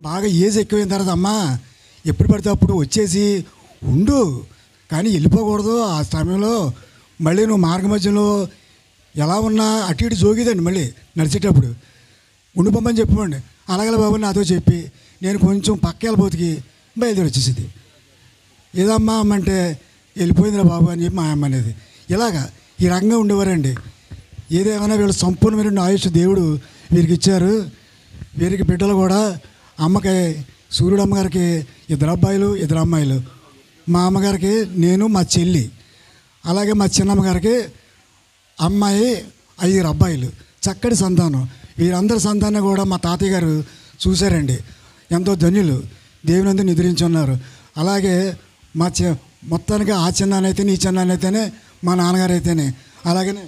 బాగా ఏజ్ ఎక్కువైన తర్వాత అమ్మా ఎప్పుడు పడితే అప్పుడు వచ్చేసి ఉండు, కానీ వెళ్ళిపోకూడదు. ఆ సమయంలో మళ్ళీ నువ్వు మార్గ మధ్యలో ఎలా ఉన్నా అటు ఇటు జోగిదండి, మళ్ళీ నడిచేటప్పుడు ఉండిపోమని చెప్పమండి. అలాగే బాబు నాతో చెప్పి నేను కొంచెం పక్క వెళ్ళబోతుకి బయలుదేరి వచ్చేసింది. ఏదమ్మా అమ్మంటే వెళ్ళిపోయిందిరా బాబు అని చెప్పి మా అమ్మ అనేది. ఇలాగా ఈ రకంగా ఉండేవారండి. ఏదేమైనా వీళ్ళు సంపూర్ణమైన ఆయుష్ దేవుడు వీరికి ఇచ్చారు. వీరికి బిడ్డలు కూడా అమ్మకి సూర్యుడు అమ్మగారికి 2 అబ్బాయిలు 2 అమ్మాయిలు, మా అమ్మగారికి నేను మా చెల్లి, అలాగే మా చిన్నమ్మగారికి అమ్మాయి 5 అబ్బాయిలు, చక్కటి సంతానం. వీరందరి సంతానం కూడా మా తాతయ్య గారు చూశారండి. ఎంతో ధన్యులు, దేవుని అందు నిద్రించున్నారు. అలాగే మా మొత్తానికి ఆ చిన్నానైతేనే ఈ చిన్నానైతేనే మా నాన్నగారు అయితేనే అలాగనే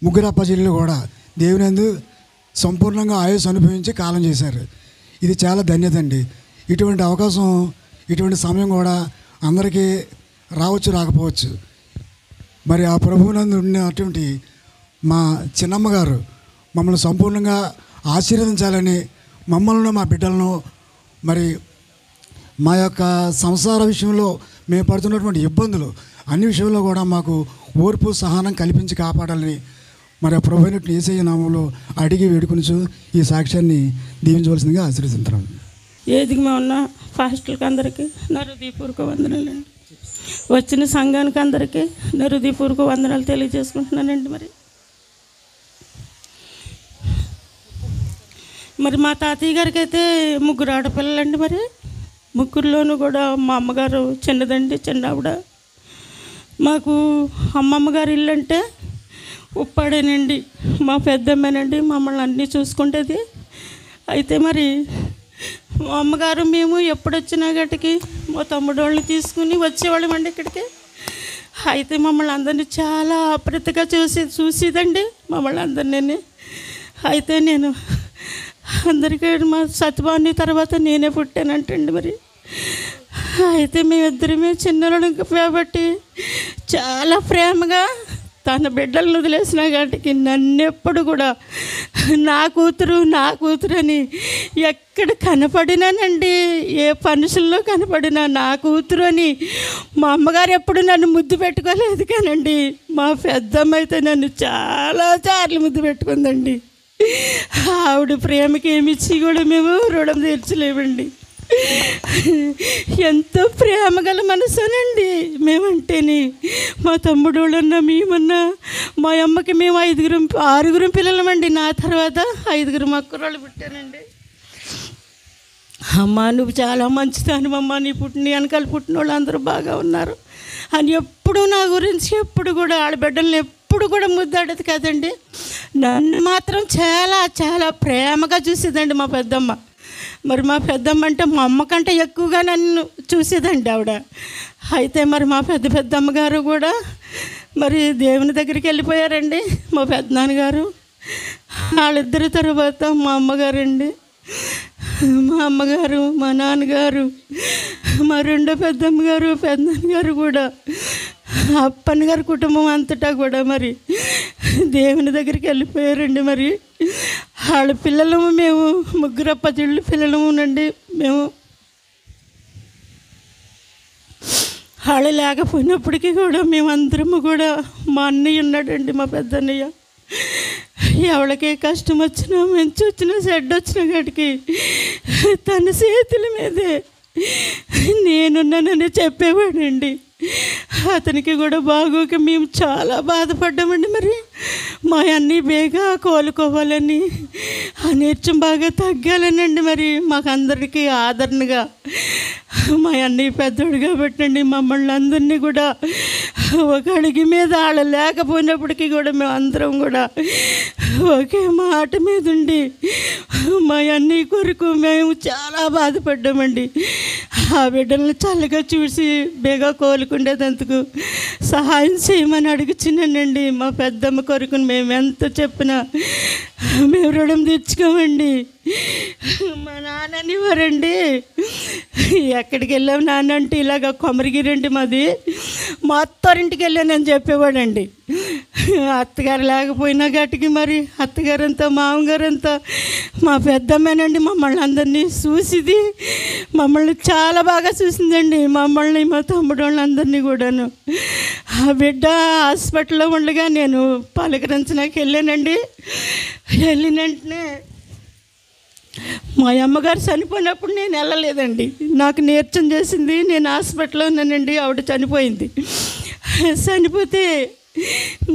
3 అప్పచెల్లెలు కూడా దేవుని అందు సంపూర్ణంగా ఆయుష్ అనుభవించి కాలం చేశారు. ఇది చాలా ధన్యత అండి. ఇటువంటి అవకాశం, ఇటువంటి సమయం కూడా అందరికీ రావచ్చు రాకపోవచ్చు. మరి ఆ ప్రభువునందు ఉన్నటువంటి మా చిన్నమ్మగారు మమ్మల్ని సంపూర్ణంగా ఆశీర్వదించాలని, మమ్మల్ని మా బిడ్డలను మరి మా యొక్క సంసార విషయంలో మేము పడుతున్నటువంటి ఇబ్బందులు అన్ని విషయంలో కూడా మాకు ఓర్పు సహనం కల్పించి కాపాడాలని మరి ఆ ప్రభు అయినటువంటి యేసయ్య నామంలో అడిగి వేడుకొనుచు ఈ సాక్ష్యాన్ని దీవించవలసిందిగా ఆశీర్వదిస్తున్నాం. ఏదిగా ఉన్న పాస్టర్లకు అందరికీ నా హృదయపూర్వక వందనాలండి. వచ్చిన సంఘానికి అందరికీ నా హృదయపూర్వక వందనాలు తెలియజేసుకుంటున్నానండి. మరి మా తాతయ్య గారికి అయితే 3 ఆడపిల్లలండి. మరి 3లోనూ కూడా మా అమ్మగారు చిన్నదండి, చిన్నావిడ. మాకు అమ్మమ్మ గారి ఇల్లు అంటే ఉప్పాడేనండి. మా పెద్దమ్మేనండి మమ్మల్ని అన్నీ చూసుకుంటేది. అయితే మరి మా అమ్మగారు మేము ఎప్పుడు వచ్చినా గట్టికి మా తమ్ముడు వాళ్ళని తీసుకుని వచ్చేవాళ్ళమండి ఇక్కడికి. అయితే మమ్మల్ని అందరినీ చాలా ఆప్రతగా చూసేదండి మమ్మల్ని అందరినీ. అయితే నేను అందరికీ మా సత్యభాని తర్వాత నేనే పుట్టానంటండి. మరి అయితే మేమిద్దరమే చిన్నోళ్ళం కాబట్టి చాలా ప్రేమగా తన బిడ్డలను వదిలేసిన కాబట్టి నన్నెప్పుడు కూడా నా కూతురు అని ఎక్కడ కనపడినానండి, ఏ ఫంక్షన్లో కనపడినా నా కూతురు అని మా అమ్మగారు ఎప్పుడు నన్ను ముద్దు పెట్టుకోలేదు. కానండి మా పెద్దమ్మ అయితే నన్ను చాలా సార్లు ముద్దు పెట్టుకుందండి. ఆవిడ ప్రేమకి ఏమిచ్చి కూడా మేము రుణం తీర్చలేమండి. ఎంతో ప్రేమ గల మనసునండి మేమంటేని. మా తమ్ముడు వాళ్ళన్నా మేమన్నా మా అమ్మకి మేము 6 పిల్లలమండి. నా తర్వాత 5 అక్కరోళ్ళు పుట్టానండి. అమ్మ నువ్వు చాలా మంచిదానివమ్మ, నీ వెనకాల పుట్టిన వాళ్ళు అందరూ బాగా ఉన్నారు అని ఎప్పుడు నా గురించి ఎప్పుడు కూడా ఆడబిడ్డల్ని ఎప్పుడు కూడా ముద్దాడేది కదండి. నన్ను మాత్రం చాలా చాలా ప్రేమగా చూసేదండి మా పెద్దమ్మ. మరి మా పెద్దమ్మ అంటే మా అమ్మ కంటే ఎక్కువగా నన్ను చూసేదండి ఆవిడ. అయితే మరి మా పెద్దమ్మ గారు కూడా మరి దేవుని దగ్గరికి వెళ్ళిపోయారండి. మా పెద్దనాన్నగారు, వాళ్ళిద్దరి తర్వాత మా అమ్మగారండి. మా అమ్మగారు, మా నాన్నగారు, మా రెండో పెద్దమ్మగారు, పెద్దనాన్నగారు కూడా, అప్పన్న గారి కుటుంబం అంతటా కూడా మరి దేవుని దగ్గరికి వెళ్ళిపోయారండి. మరి వాళ్ళ పిల్లలము మేము 3 అప్పచెళ్ళు పిల్లలమునండి. మేము వాళ్ళు లేకపోయినప్పటికీ కూడా మేమందరము కూడా, మా అన్నయ్య ఉన్నాడండి, మా పెద్దన్నయ్య. ఎవరికే కష్టం వచ్చినా, మంచి వచ్చినా, చెడ్డ వచ్చినా కాడికి తన చేతుల మీదే నేనున్నానని చెప్పేవాడండి. అతనికి కూడా బాగోక మేము చాలా బాధపడ్డామండి. మరి మా అన్నీ బేగా కోలుకోవాలని, ఆ నీరసం బాగా తగ్గాలనండి. మరి మాకందరికీ ఆదరణగా మా అన్నయ్య పెద్దోడు కాబట్టి అండి మమ్మల్ని అందరినీ కూడా ఒక అడుగు మీద వాళ్ళు లేకపోయినప్పటికీ కూడా మేము అందరం కూడా ఒకే మాట మీద ఉండి మా అన్నయ్య కొరకు మేము చాలా బాధపడ్డామండి. ఆ బిడ్డలను చల్లగా చూసి బేగా కోలుకుండేందుకు సహాయం చేయమని అడుగుచున్నానండి. మా పెద్దమ్మ కొరకు మేము ఎంత చెప్పినా మేము రుణం తెచ్చుకోమండి. మా నాన్నని వారండి, ఎక్కడికి వెళ్ళాము నాన్న అంటే ఇలాగ కొమరగిరి అండి మాది, మా అత్తారింటికి వెళ్ళానని చెప్పేవాడండి. అత్తగారు లేకపోయినా గట్టికి మరి అత్తగారంతా మామగారంతా మా పెద్దమ్మేనండి మమ్మల్ని అందరినీ చూసిది. మమ్మల్ని చాలా బాగా చూసిందండి, మమ్మల్ని మా తమ్ముడు వాళ్ళందరినీ కూడాను. ఆ బిడ్డ హాస్పిటల్లో ఉండగా నేను పలకరించడానికి వెళ్ళానండి. వెళ్ళిన వెంటనే మా అమ్మగారు చనిపోయినప్పుడు నేను వెళ్ళలేదండి. నాకు నీరసం చేసింది, నేను హాస్పిటల్లో ఉన్నానండి. ఆవిడ చనిపోయింది. చనిపోతే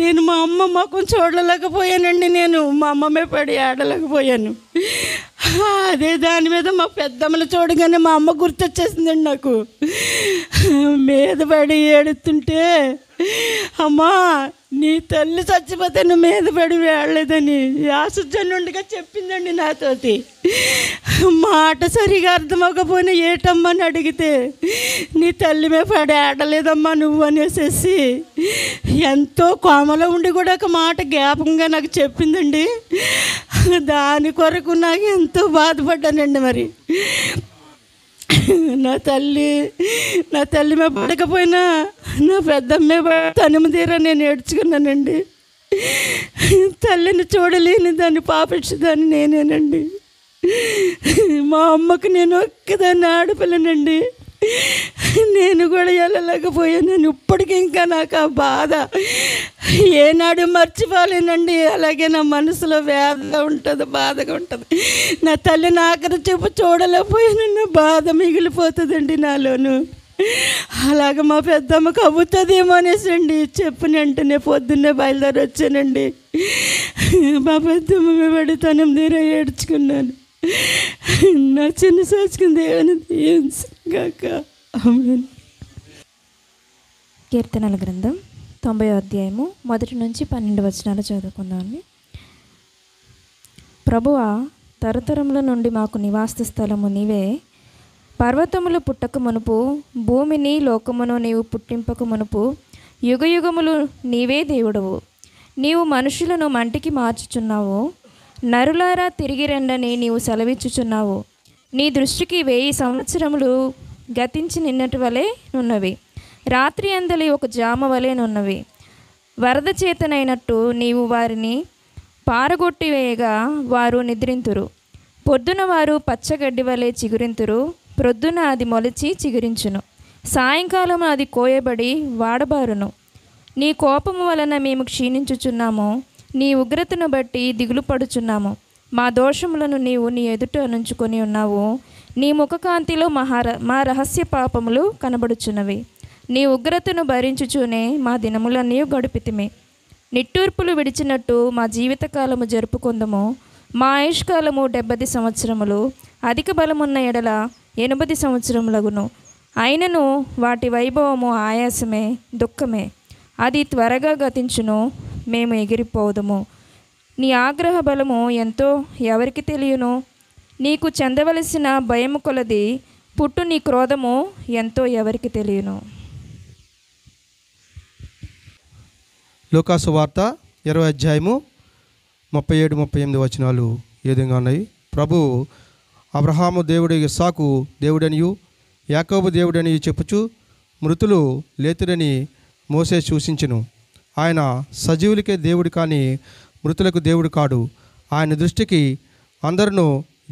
నేను మా అమ్మ ముఖం చూడలేకపోయానండి. నేను మా అమ్మమే పడి ఆడలేకపోయాను. అదే దాని మీద మా పెద్దమ్మని చూడగానే మా అమ్మ గుర్తొచ్చేసిందండి నాకు. మీద పడి ఏడుతుంటే, అమ్మా నీ తల్లి చచ్చిపోతే నువ్వు మీద పడి వేయలేదని ఆశుజనుండిగా చెప్పిందండి నాతోటి. మాట సరిగా అర్థమవకపోయినా ఏటమ్మని అడిగితే నీ తల్లి మీద పడి ఆడలేదమ్మా నువ్వు అనేసి ఎంతో కోమలో ఉండి కూడా ఒక మాట జ్ఞాపకంగా నాకు చెప్పిందండి. దాని కొరకు నాకు ఎంతో బాధపడ్డానండి. మరి నా తల్లి మీద పడకపోయినా నా పెద్దమ్మే తనిమ తీరా నేను ఏడ్చుకున్నానండి. తల్లిని చూడలేని దాన్ని పాపించేదాన్ని నేనేనండి. మా అమ్మకు నేను ఒక్కదాన్ని ఆడపిల్లనండి. నేను కూడా వెళ్ళలేకపోయాను. ఇప్పటికీ ఇంకా నాకు ఆ బాధ ఏనాడు మర్చిపోలేనండి. అలాగే నా మనసులో వేదగా ఉంటుంది, బాధగా ఉంటుంది. నా తల్లిని ఆఖరి చూపు చూడలేకపోయాను, నా బాధ మిగిలిపోతుందండి నాలోను. అలాగే మా పెద్దమ్మకు అవుతుందేమో అనేసి అండి చెప్పిన వెంటనే పొద్దున్నే బయలుదేరి వచ్చానండి. మా పెద్దమ్మ పడి తీరా ఏడ్చుకున్నాను. నా చిన్న సాచుకుని దేవుని దీవించుగాక. ఆమేన్. కీర్తనల గ్రంథం 90వ అధ్యాయము 1 నుంచి 12 వచనాలు చదువుకుందామండి. ప్రభువా, తరతరముల నుండి మాకు నివాస స్థలము నీవే. పర్వతములు పుట్టక మునుపు, భూమిని లోకమును నీవు పుట్టింపక మునుపు, యుగయుగములు నీవే దేవుడవు. నీవు మనుషులను మంటికి మార్చుచున్నావు. నరులారా తిరిగి రండని నీవు సెలవిచ్చుచున్నావు. నీ దృష్టికి 1000 సంవత్సరములు గతించి నిన్నటి వలె నున్నవి, రాత్రి అందలి ఒక జామ వలె నున్నవి. వరద చేతనైనట్టు నీవు వారిని పారగొట్టివేయగా వారు నిద్రింతురు. పొద్దున వారు పచ్చగడ్డి వలె చిగురింతురు. ప్రొద్దున అది మొలిచి చిగురించును, సాయంకాలం అది కోయబడి వాడబారును. నీ కోపము వలన మేము క్షీణించుచున్నాము, నీ ఉగ్రతను బట్టి దిగులు పడుచున్నాము. మా దోషములను నీవు నీ ఎదుట నుంచుకొని ఉన్నావు. నీ ముఖకాంతిలో మా రహస్య పాపములు కనబడుచున్నవి. నీ ఉగ్రతను భరించుచూనే మా దినములన్నీ గడిపితిమి. నిట్టూర్పులు విడిచినట్టు మా జీవితకాలము జరుపుకొందము. మా ఆయుష్కాలము 70 సంవత్సరములు, అధిక బలమున్న ఎడల 80 సంవత్సరములగును. అయినను వాటి వైభవము ఆయాసమే, దుఃఖమే. అది త్వరగా గతించును, మేము ఎగిరిపోదుము. నీ ఆగ్రహ బలము ఎంతో ఎవరికి తెలియను. నీకు చెందవలసిన భయము కొలది పుట్టు నీ క్రోధము ఎంతో ఎవరికి తెలియను. లూకాసు వార్త 20వ అధ్యాయము 37-38 వచనాలు ఏ విధంగా ఉన్నాయి. ప్రభువు అబ్రహాము దేవుడు, ఇస్సాకు దేవుడనియు యాకోబు దేవుడనియు చెప్పుచు మృతులు లేతురని మోసే సూచించును. ఆయన సజీవులకే దేవుడు కానీ మృతులకు దేవుడు కాడు. ఆయన దృష్టికి అందరూ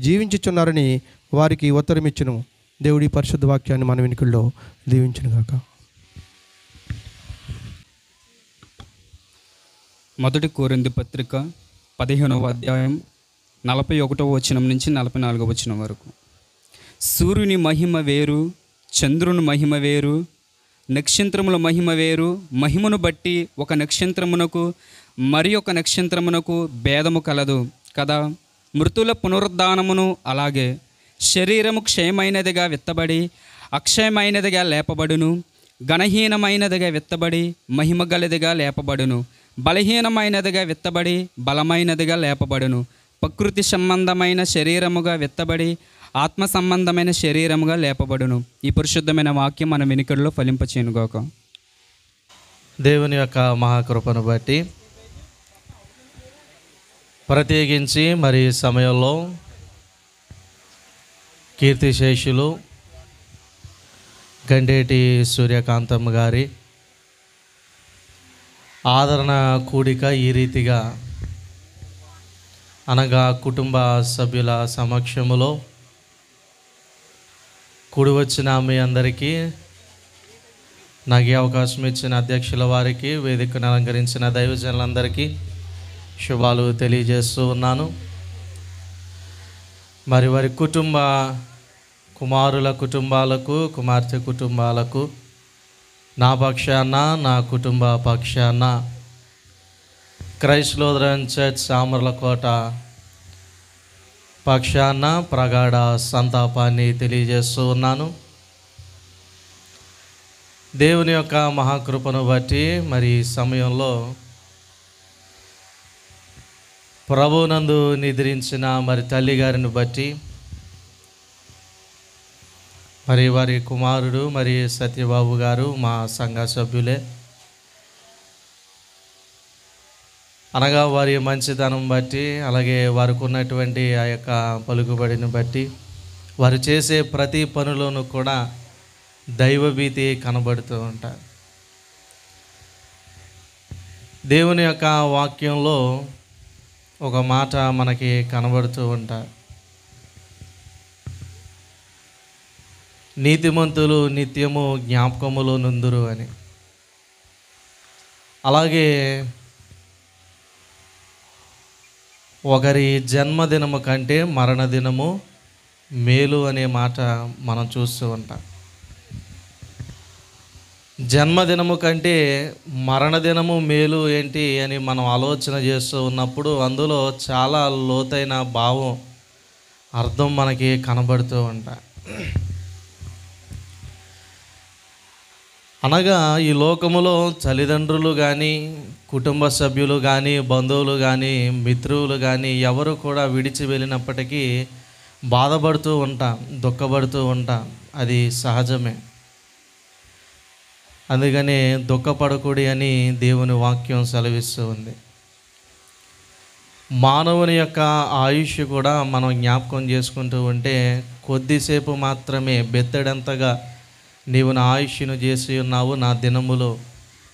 జీవించుచున్నారని వారికి ఉత్తరమిచ్చును. దేవుడి పరిశుద్ధ వాక్యాన్ని మన వెనుకల్లో దీవించునుగాక. మొదటి కొరింథీ పత్రిక 15వ అధ్యాయం 41వ వచనం నుంచి 44వ వచనం వరకు. సూర్యుని మహిమ వేరు, చంద్రుని మహిమ వేరు, నక్షత్రముల మహిమ వేరు. మహిమను బట్టి ఒక నక్షత్రమునకు మరి ఒక నక్షత్రమునకు భేదము కలదు కదా. మృతుల పునరుద్ధానమును అలాగే. శరీరము క్షయమైనదిగా విత్తబడి అక్షయమైనదిగా లేపబడును. ఘనహీనమైనదిగా విత్తబడి మహిమ గలదిగా లేపబడును. బలహీనమైనదిగా విత్తబడి బలమైనదిగా లేపబడును. ప్రకృతి సంబంధమైన శరీరముగా విత్తబడి ఆత్మ సంబంధమైన శరీరముగా లేపబడును. ఈ పరిశుద్ధమైన వాక్యం మన వెనుకల్లో ఫలింపచేయునుగాక. దేవుని యొక్క మహాకృపను బట్టి ప్రత్యేకించి మరి సమయంలో కీర్తిశేషులు గండేటి సూర్యకాంతమ్మ గారి ఆదరణ కూడిక ఈ రీతిగా అనగా కుటుంబ సభ్యుల సమక్షములో కూడి వచ్చిన మీ అందరికీ, నాకు ఈ అవకాశం ఇచ్చిన అధ్యక్షుల వారికి, వేదికను అలంకరించిన దైవజనులందరికీ శుభాలు తెలియజేస్తూ ఉన్నాను. మరి వారి కుమారుల కుటుంబాలకు, కుమార్తె కుటుంబాలకు నా పక్షాన, నా కుటుంబ పక్షాన క్రైస్ట్ లూథరన్ చర్చ్ సామర్లకోట పక్షాన ప్రగాఢ సంతాపాన్ని తెలియజేస్తూ ఉన్నాను. దేవుని యొక్క మహాకృపను బట్టి మరి ఈ సమయంలో ప్రభునందు నిద్రించిన మరి తల్లిగారిని బట్టి, మరి వారి కుమారుడు మరి సత్యబాబు గారు మా సంఘ సభ్యులే, అనగా వారి మంచితనం బట్టి, అలాగే వారికి ఉన్నటువంటి ఆ యొక్క పలుకుబడిని బట్టి, వారు చేసే ప్రతి పనులోనూ కూడా దైవభీతి కనబడుతూ ఉంటారు. దేవుని యొక్క వాక్యంలో ఒక మాట మనకి కనబడుతూ ఉంటారు, నీతిమంతులు నిత్యము జ్ఞాపకములో నుందురు అని. అలాగే ఒకరి జన్మదినము కంటే మరణదినము మేలు అనే మాట మనం చూస్తూ ఉంటాం. జన్మదినము కంటే మరణదినము మేలు ఏంటి అని మనం ఆలోచన చేస్తూ ఉన్నప్పుడు అందులో చాలా లోతైన భావం, అర్థం మనకి కనబడుతూ ఉంటాయి. అనగా ఈ లోకములో తల్లిదండ్రులు కానీ, కుటుంబ సభ్యులు కానీ, బంధువులు కానీ, మిత్రులు కానీ ఎవరు కూడా విడిచి వెళ్ళినప్పటికీ బాధపడుతూ ఉంటాం, దుఃఖపడుతూ ఉంటాం. అది సహజమే. అందుకని దుఃఖపడకూడి అని దేవుని వాక్యం సెలవిస్తూ ఉంది. మానవుని యొక్క ఆయుష్ కూడా మనం జ్ఞాపకం చేసుకుంటూ ఉంటే కొద్దిసేపు మాత్రమే, బెత్తడంతగా నీవు నా ఆయుష్ను చేసి ఉన్నావు, నా దినములో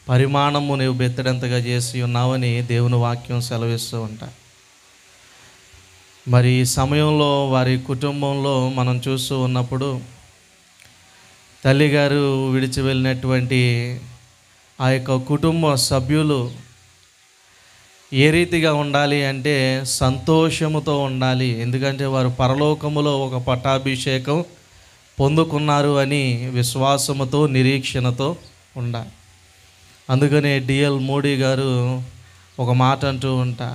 పరిమాణము నీవు బెత్తడంతగా చేసి ఉన్నావని దేవుని వాక్యం సెలవిస్తూ ఉంటా. మరి ఈ సమయంలో వారి కుటుంబంలో మనం చూస్తూ ఉన్నప్పుడు తల్లిగారు విడిచి వెళ్ళినటువంటి ఆ యొక్క కుటుంబ సభ్యులు ఏ రీతిగా ఉండాలి అంటే సంతోషముతో ఉండాలి. ఎందుకంటే వారు పరలోకములో ఒక పట్టాభిషేకం పొందుకున్నారు అని విశ్వాసముతో, నిరీక్షణతో ఉండాలి. అందుకనే డిఎల్ మోడీ గారు ఒక మాట అంటూ ఉంటా,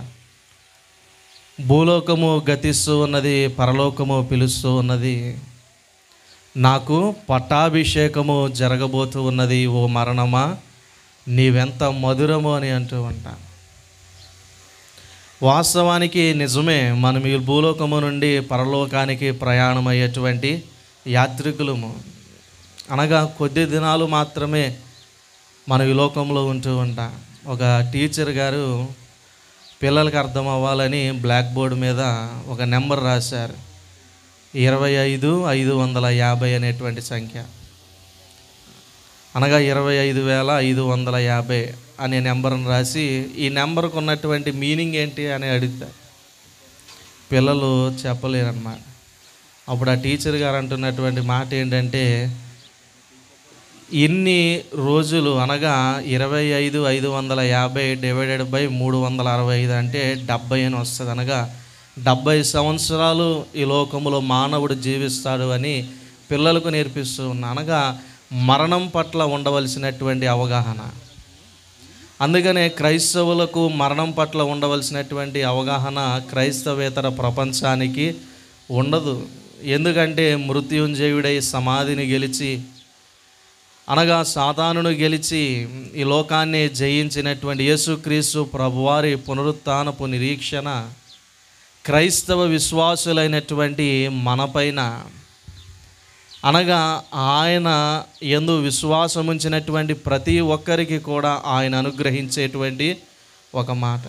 భూలోకము గతిస్తూ ఉన్నది, పరలోకము పిలుస్తూ ఉన్నది, నాకు పట్టాభిషేకము జరగబోతూ ఉన్నది, ఓ మరణమా నీవెంత మధురము అని అంటూ ఉంటా. వాస్తవానికి నిజమే, మనం ఈ భూలోకము నుండి పరలోకానికి ప్రయాణం అయ్యేటువంటి యాత్రికులము. అనగా కొద్ది దినాలు మాత్రమే మనం ఈ లోకంలో ఉంటూ ఉంటాం. ఒక టీచర్ గారు పిల్లలకి అర్థం అవ్వాలని బ్లాక్ బోర్డు మీద ఒక నెంబర్ రాశారు, 25,550 అనేటువంటి సంఖ్య. అనగా 25,550 అనే నెంబర్ని రాసి ఈ నెంబర్కు ఉన్నటువంటి మీనింగ్ ఏంటి అని అడుగుతారు. పిల్లలు చెప్పలేరన్నమాట. అప్పుడు ఆ టీచర్ గారు అంటున్నటువంటి మాట ఏంటంటే, ఇన్ని రోజులు అనగా 25,550 డివైడెడ్ బై 365 అంటే 70 అని వస్తుంది. అనగా 70 సంవత్సరాలు ఈ లోకంలో మానవుడు జీవిస్తాడు అని పిల్లలకు నేర్పిస్తూ ఉన్నా. అనగా మరణం పట్ల ఉండవలసినటువంటి అవగాహన. అందుకనే క్రైస్తవులకు మరణం పట్ల ఉండవలసినటువంటి అవగాహన క్రైస్తవేతర ప్రపంచానికి ఉండదు. ఎందుకంటే మృత్యుంజయుడై సమాధిని గెలిచి, అనగా సాతానును గెలిచి ఈ లోకాన్ని జయించినటువంటి యేసుక్రీస్తు ప్రభువారి పునరుత్థానపు నిరీక్షణ క్రైస్తవ విశ్వాసులైనటువంటి మనపైన, అనగా ఆయన యందు విశ్వాసం ఉంచినటువంటి ప్రతి ఒక్కరికి కూడా ఆయన అనుగ్రహించేటువంటి ఒక మాట.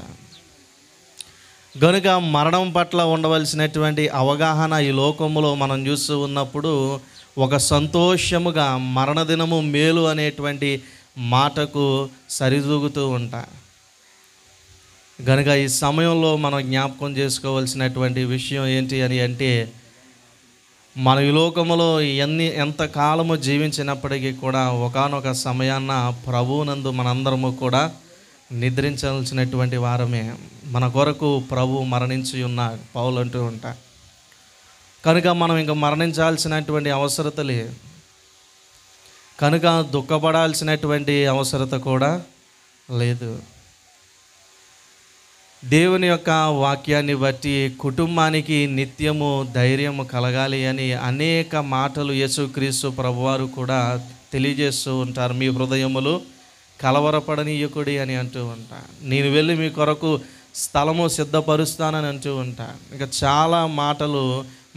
గనుక మరణం పట్ల ఉండవలసినటువంటి అవగాహన ఈ లోకంలో మనం చూస్తూ ఉన్నప్పుడు ఒక సంతోషముగా మరణదినము మేలు అనేటువంటి మాటకు సరిదూగుతూ ఉంటాయి. కనుక ఈ సమయంలో మనం జ్ఞాపకం చేసుకోవాల్సినటువంటి విషయం ఏంటి అని అంటే, మన ఈ లోకములో ఎంతకాలము జీవించినప్పటికీ కూడా ఒకానొక సమయాన్న ప్రభువునందు మనందరము కూడా నిద్రించాల్సినటువంటి వారమే. మన కొరకు ప్రభు మరణించి ఉన్నాడు పౌలు అంటూ ఉంటా. కనుక మనం ఇంకా మరణించాల్సినటువంటి అవసరత లేదు, కనుక దుఃఖపడాల్సినటువంటి అవసరత కూడా లేదు. దేవుని యొక్క వాక్యాన్ని బట్టి కుటుంబానికి నిత్యము ధైర్యము కలగాలి అని అనేక మాటలు యేసుక్రీస్తు ప్రభువారు కూడా తెలియజేస్తూ ఉంటారు. మీ హృదయములు కలవరపడనీయకుడి అని అంటూ ఉంటారు. నేను వెళ్ళి మీ కొరకు స్థలము సిద్ధపరుస్తానని అంటూ ఉంటాను. ఇంకా చాలా మాటలు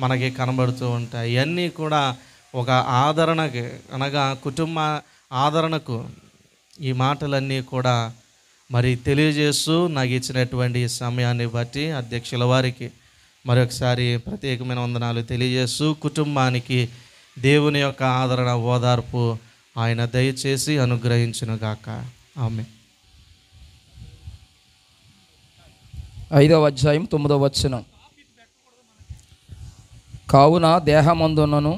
మనకి కనబడుతూ ఉంటాయి. ఇవన్నీ కూడా ఒక ఆదరణకి, అనగా కుటుంబ ఆదరణకు ఈ మాటలన్నీ కూడా మరి తెలియజేస్తూ నాకు ఇచ్చినటువంటి సమయాన్ని బట్టి అధ్యక్షుల వారికి మరొకసారి ప్రత్యేకమైన వందనాలు తెలియజేస్తూ, కుటుంబానికి దేవుని యొక్క ఆదరణ, ఓదార్పు ఆయన దయచేసి అనుగ్రహించునుగాక. ఆమేన్. 5వ అధ్యాయం 9వ వచనం. కావున దేహమందునను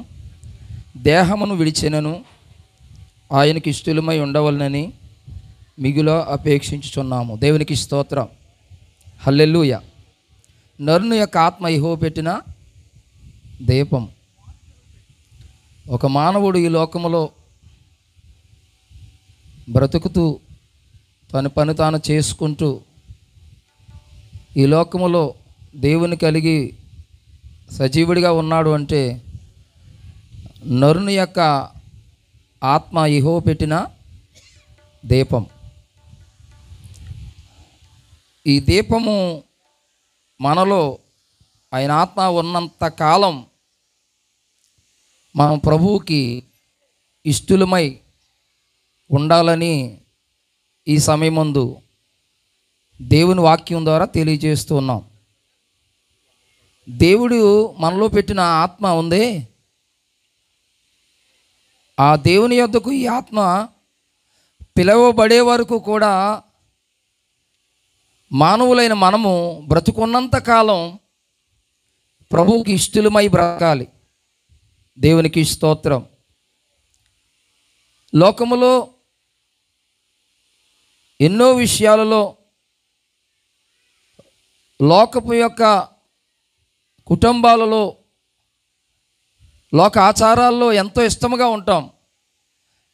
దేహమును విడిచినను ఆయనకి ఇష్టలమై ఉండవలనని మిగుల అపేక్షించుచున్నాము. దేవునికి స్తోత్రం. హల్లెలూయా. నరుని యొక్క ఆత్మ యెహోవా పెట్టిన దీపం. ఒక మానవుడు ఈ లోకములో బ్రతుకుతూ తన పని తాను చేసుకుంటూ ఈ లోకములో దేవుని కలిగి సజీవుడిగా ఉన్నాడు అంటే నరుని యొక్క ఆత్మ యెహోవా పెట్టిన దీపం. ఈ దీపము మనలో ఆయన ఆత్మ ఉన్నంత కాలం మనం ప్రభువుకి ఇష్టలమై ఉండాలని ఈ సమయమందు దేవుని వాక్యం ద్వారా తెలియజేస్తూ ఉన్నాం. దేవుడు మనలో పెట్టిన ఆత్మ ఉందే, ఆ దేవుని యొద్దకు ఈ ఆత్మ పిలవబడే వరకు కూడా మానవులైన మనము బ్రతుకున్నంత కాలం ప్రభువుకి ఇష్టలమై బ్రతకాలి. దేవునికి స్తోత్రం. లోకములో ఎన్నో విషయాలలో లోకపు యొక్క కుటుంబాలలో లోక ఆచారాల్లో ఎంతో ఇష్టముగా ఉంటాం.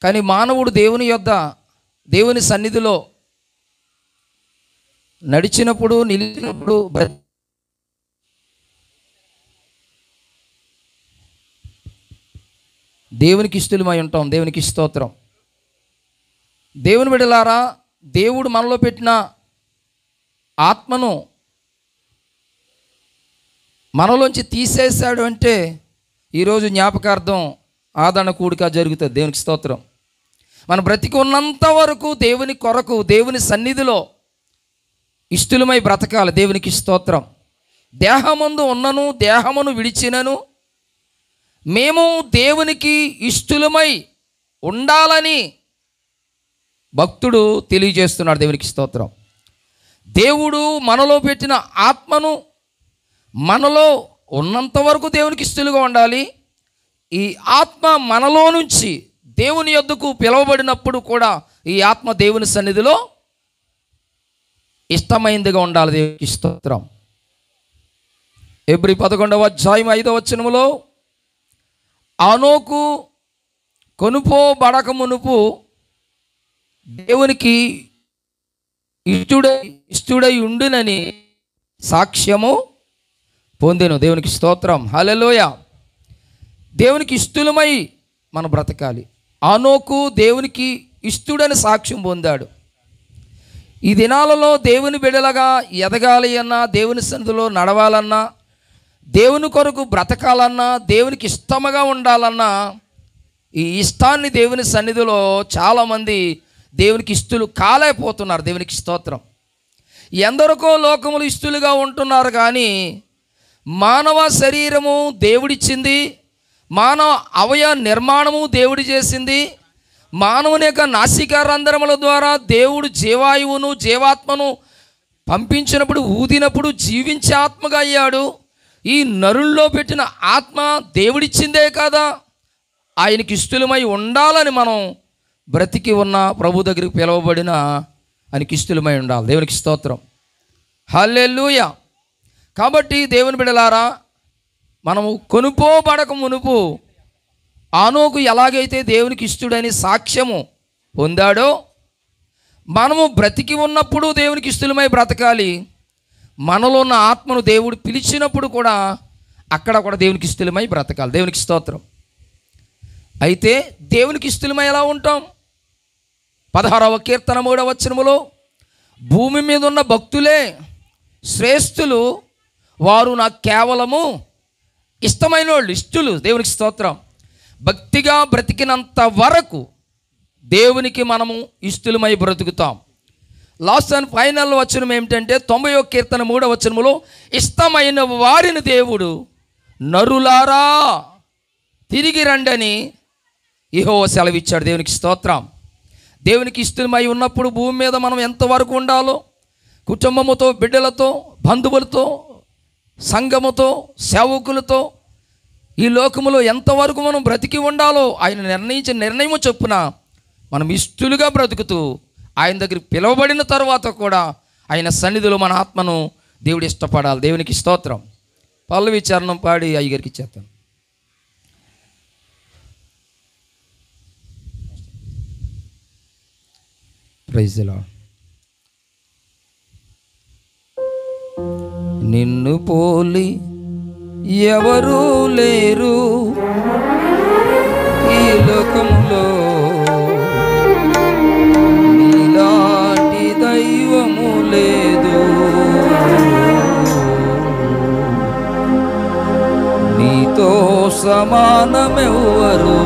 కానీ మానవుడు దేవుని యొద్ద, దేవుని సన్నిధిలో నడిచినప్పుడు, నిలిచినప్పుడు దేవునికి ఇష్టలమై ఉంటాం. దేవునికి స్తోత్రం. దేవుని బిడ్డలారా, దేవుడు మనలో పెట్టిన ఆత్మను మనలోంచి తీసేశాడు అంటే ఈరోజు జ్ఞాపకార్థం ఆదరణ కూడిక జరుగుతుంది. దేవునికి స్తోత్రం. మన బ్రతికి ఉన్నంత వరకు దేవుని కొరకు, దేవుని సన్నిధిలో ఇష్టలమై బ్రతకాలి. దేవునికి స్తోత్రం. దేహమందు ఉన్నను దేహమును విడిచినను మేము దేవునికి ఇష్టలమై ఉండాలని భక్తుడు తెలియజేస్తున్నాడు. దేవునికి స్తోత్రం. దేవుడు మనలో పెట్టిన ఆత్మను మనలో ఉన్నంత వరకు దేవునికి ఇష్టలుగా ఉండాలి. ఈ ఆత్మ మనలో నుంచి దేవుని యొద్దకు పిలువబడినప్పుడు కూడా ఈ ఆత్మ దేవుని సన్నిధిలో ఇష్టమైందిగా ఉండాలి. దేవునికి స్తోత్రం. హెబ్రీ 11వ అధ్యాయం 5వ వచనములో ఆనోకు కొనుపోబడక మునుపు దేవునికి ఇష్టుడై ఉండునని సాక్ష్యము పొందెను. దేవునికి స్తోత్రం. హల్లెలూయా. దేవునికి ఇష్టలమై మనం బ్రతకాలి. ఆనోకు దేవునికి ఇష్టుడని సాక్ష్యం పొందాడు. ఈ దినాలలో దేవుని బిడ్డలుగా ఎదగాలి అన్నా, దేవుని సన్నిధిలో నడవాలన్నా, దేవుని కొరకు బ్రతకాలన్నా, దేవునికి ఇష్టముగా ఉండాలన్నా ఈ ఇష్టాన్ని దేవుని సన్నిధిలో చాలామంది దేవునికి ఇష్టలు కాలేకపోతున్నారు. దేవునికి స్తోత్రం. ఎందరికో లోకములు ఇష్టలుగా ఉంటున్నారు, కానీ మానవ శరీరము దేవుడిచ్చింది, మానవ అవయవ నిర్మాణము దేవుడి చేసింది, మానవుని యొక్క నాసికా రంధ్రముల ద్వారా దేవుడు జీవాయువును జీవాత్మను పంపించినప్పుడు ఊదినప్పుడు జీవించే ఆత్మగా అయ్యాడు. ఈ నరుల్లో పెట్టిన ఆత్మ దేవుడిచ్చిందే కదా, ఆయనకి ఇష్టలమై ఉండాలని మనం బ్రతికి ఉన్న ప్రభు దగ్గరికి పిలువబడిన ఆయనకి ఇష్టలమై ఉండాలి. దేవునికి స్తోత్రం, హల్లెలూయా. కాబట్టి దేవుని బిడ్డలారా, మనము కొనుపోబడక మునుపు ఆనోకు ఎలాగైతే దేవునికి ఇష్టడని సాక్ష్యము పొందాడో, మనము బ్రతికి ఉన్నప్పుడు దేవునికి ఇష్టలమై బ్రతకాలి. మనలో ఉన్న ఆత్మను దేవుడు పిలిచినప్పుడు కూడా అక్కడ కూడా దేవునికి ఇష్టలమై బ్రతకాలి. దేవునికి స్తోత్రం. అయితే దేవునికి ఇష్టలమై ఎలా ఉంటాం? 16వ కీర్తన 3వ వచనములో, భూమి మీద ఉన్న భక్తులే శ్రేష్ఠులు, వారు నాకు కేవలము ఇష్టమైన వాళ్ళు, ఇష్టలు. దేవునికి స్తోత్రం. భక్తిగా బ్రతికినంత వరకు దేవునికి మనము ఇష్టలమై బ్రతుకుతాం. లాస్ట్ అండ్ ఫైనల్ వచనం ఏమిటంటే 90వ కీర్తన 3వ వచనములో, ఇష్టమైన వారిని దేవుడు నరులారా తిరిగి రండని యెహోవా సెలవిచ్చాడు. దేవునికి స్తోత్రం. దేవునికి ఇష్టమై ఉన్నప్పుడు భూమి మీద మనం ఎంతవరకు ఉండాలో, కుటుంబముతో, బిడ్డలతో, బంధువులతో, సంఘముతో, సేవకులతో, ఈ లోకములో ఎంతవరకు మనం బ్రతికి ఉండాలో ఆయన నిర్ణయించిన నిర్ణయము చొప్పున మనం ఇష్టలుగా బ్రతుకుతూ ఆయన దగ్గరికి పిలువబడిన తర్వాత కూడా ఆయన సన్నిధిలో మన ఆత్మను దేవుడు ఇష్టపడాలి. దేవునికి స్తోత్రం. పల్లవి చరణం పాడి అయ్యగారికి ఇచ్చేస్తాను. Praise the Lord. నిన్ను పోలి ఎవరు లేరు ఈ లోకములో, నీలాంటి దైవము లేదు, నీతో సమానమెవ్వరు.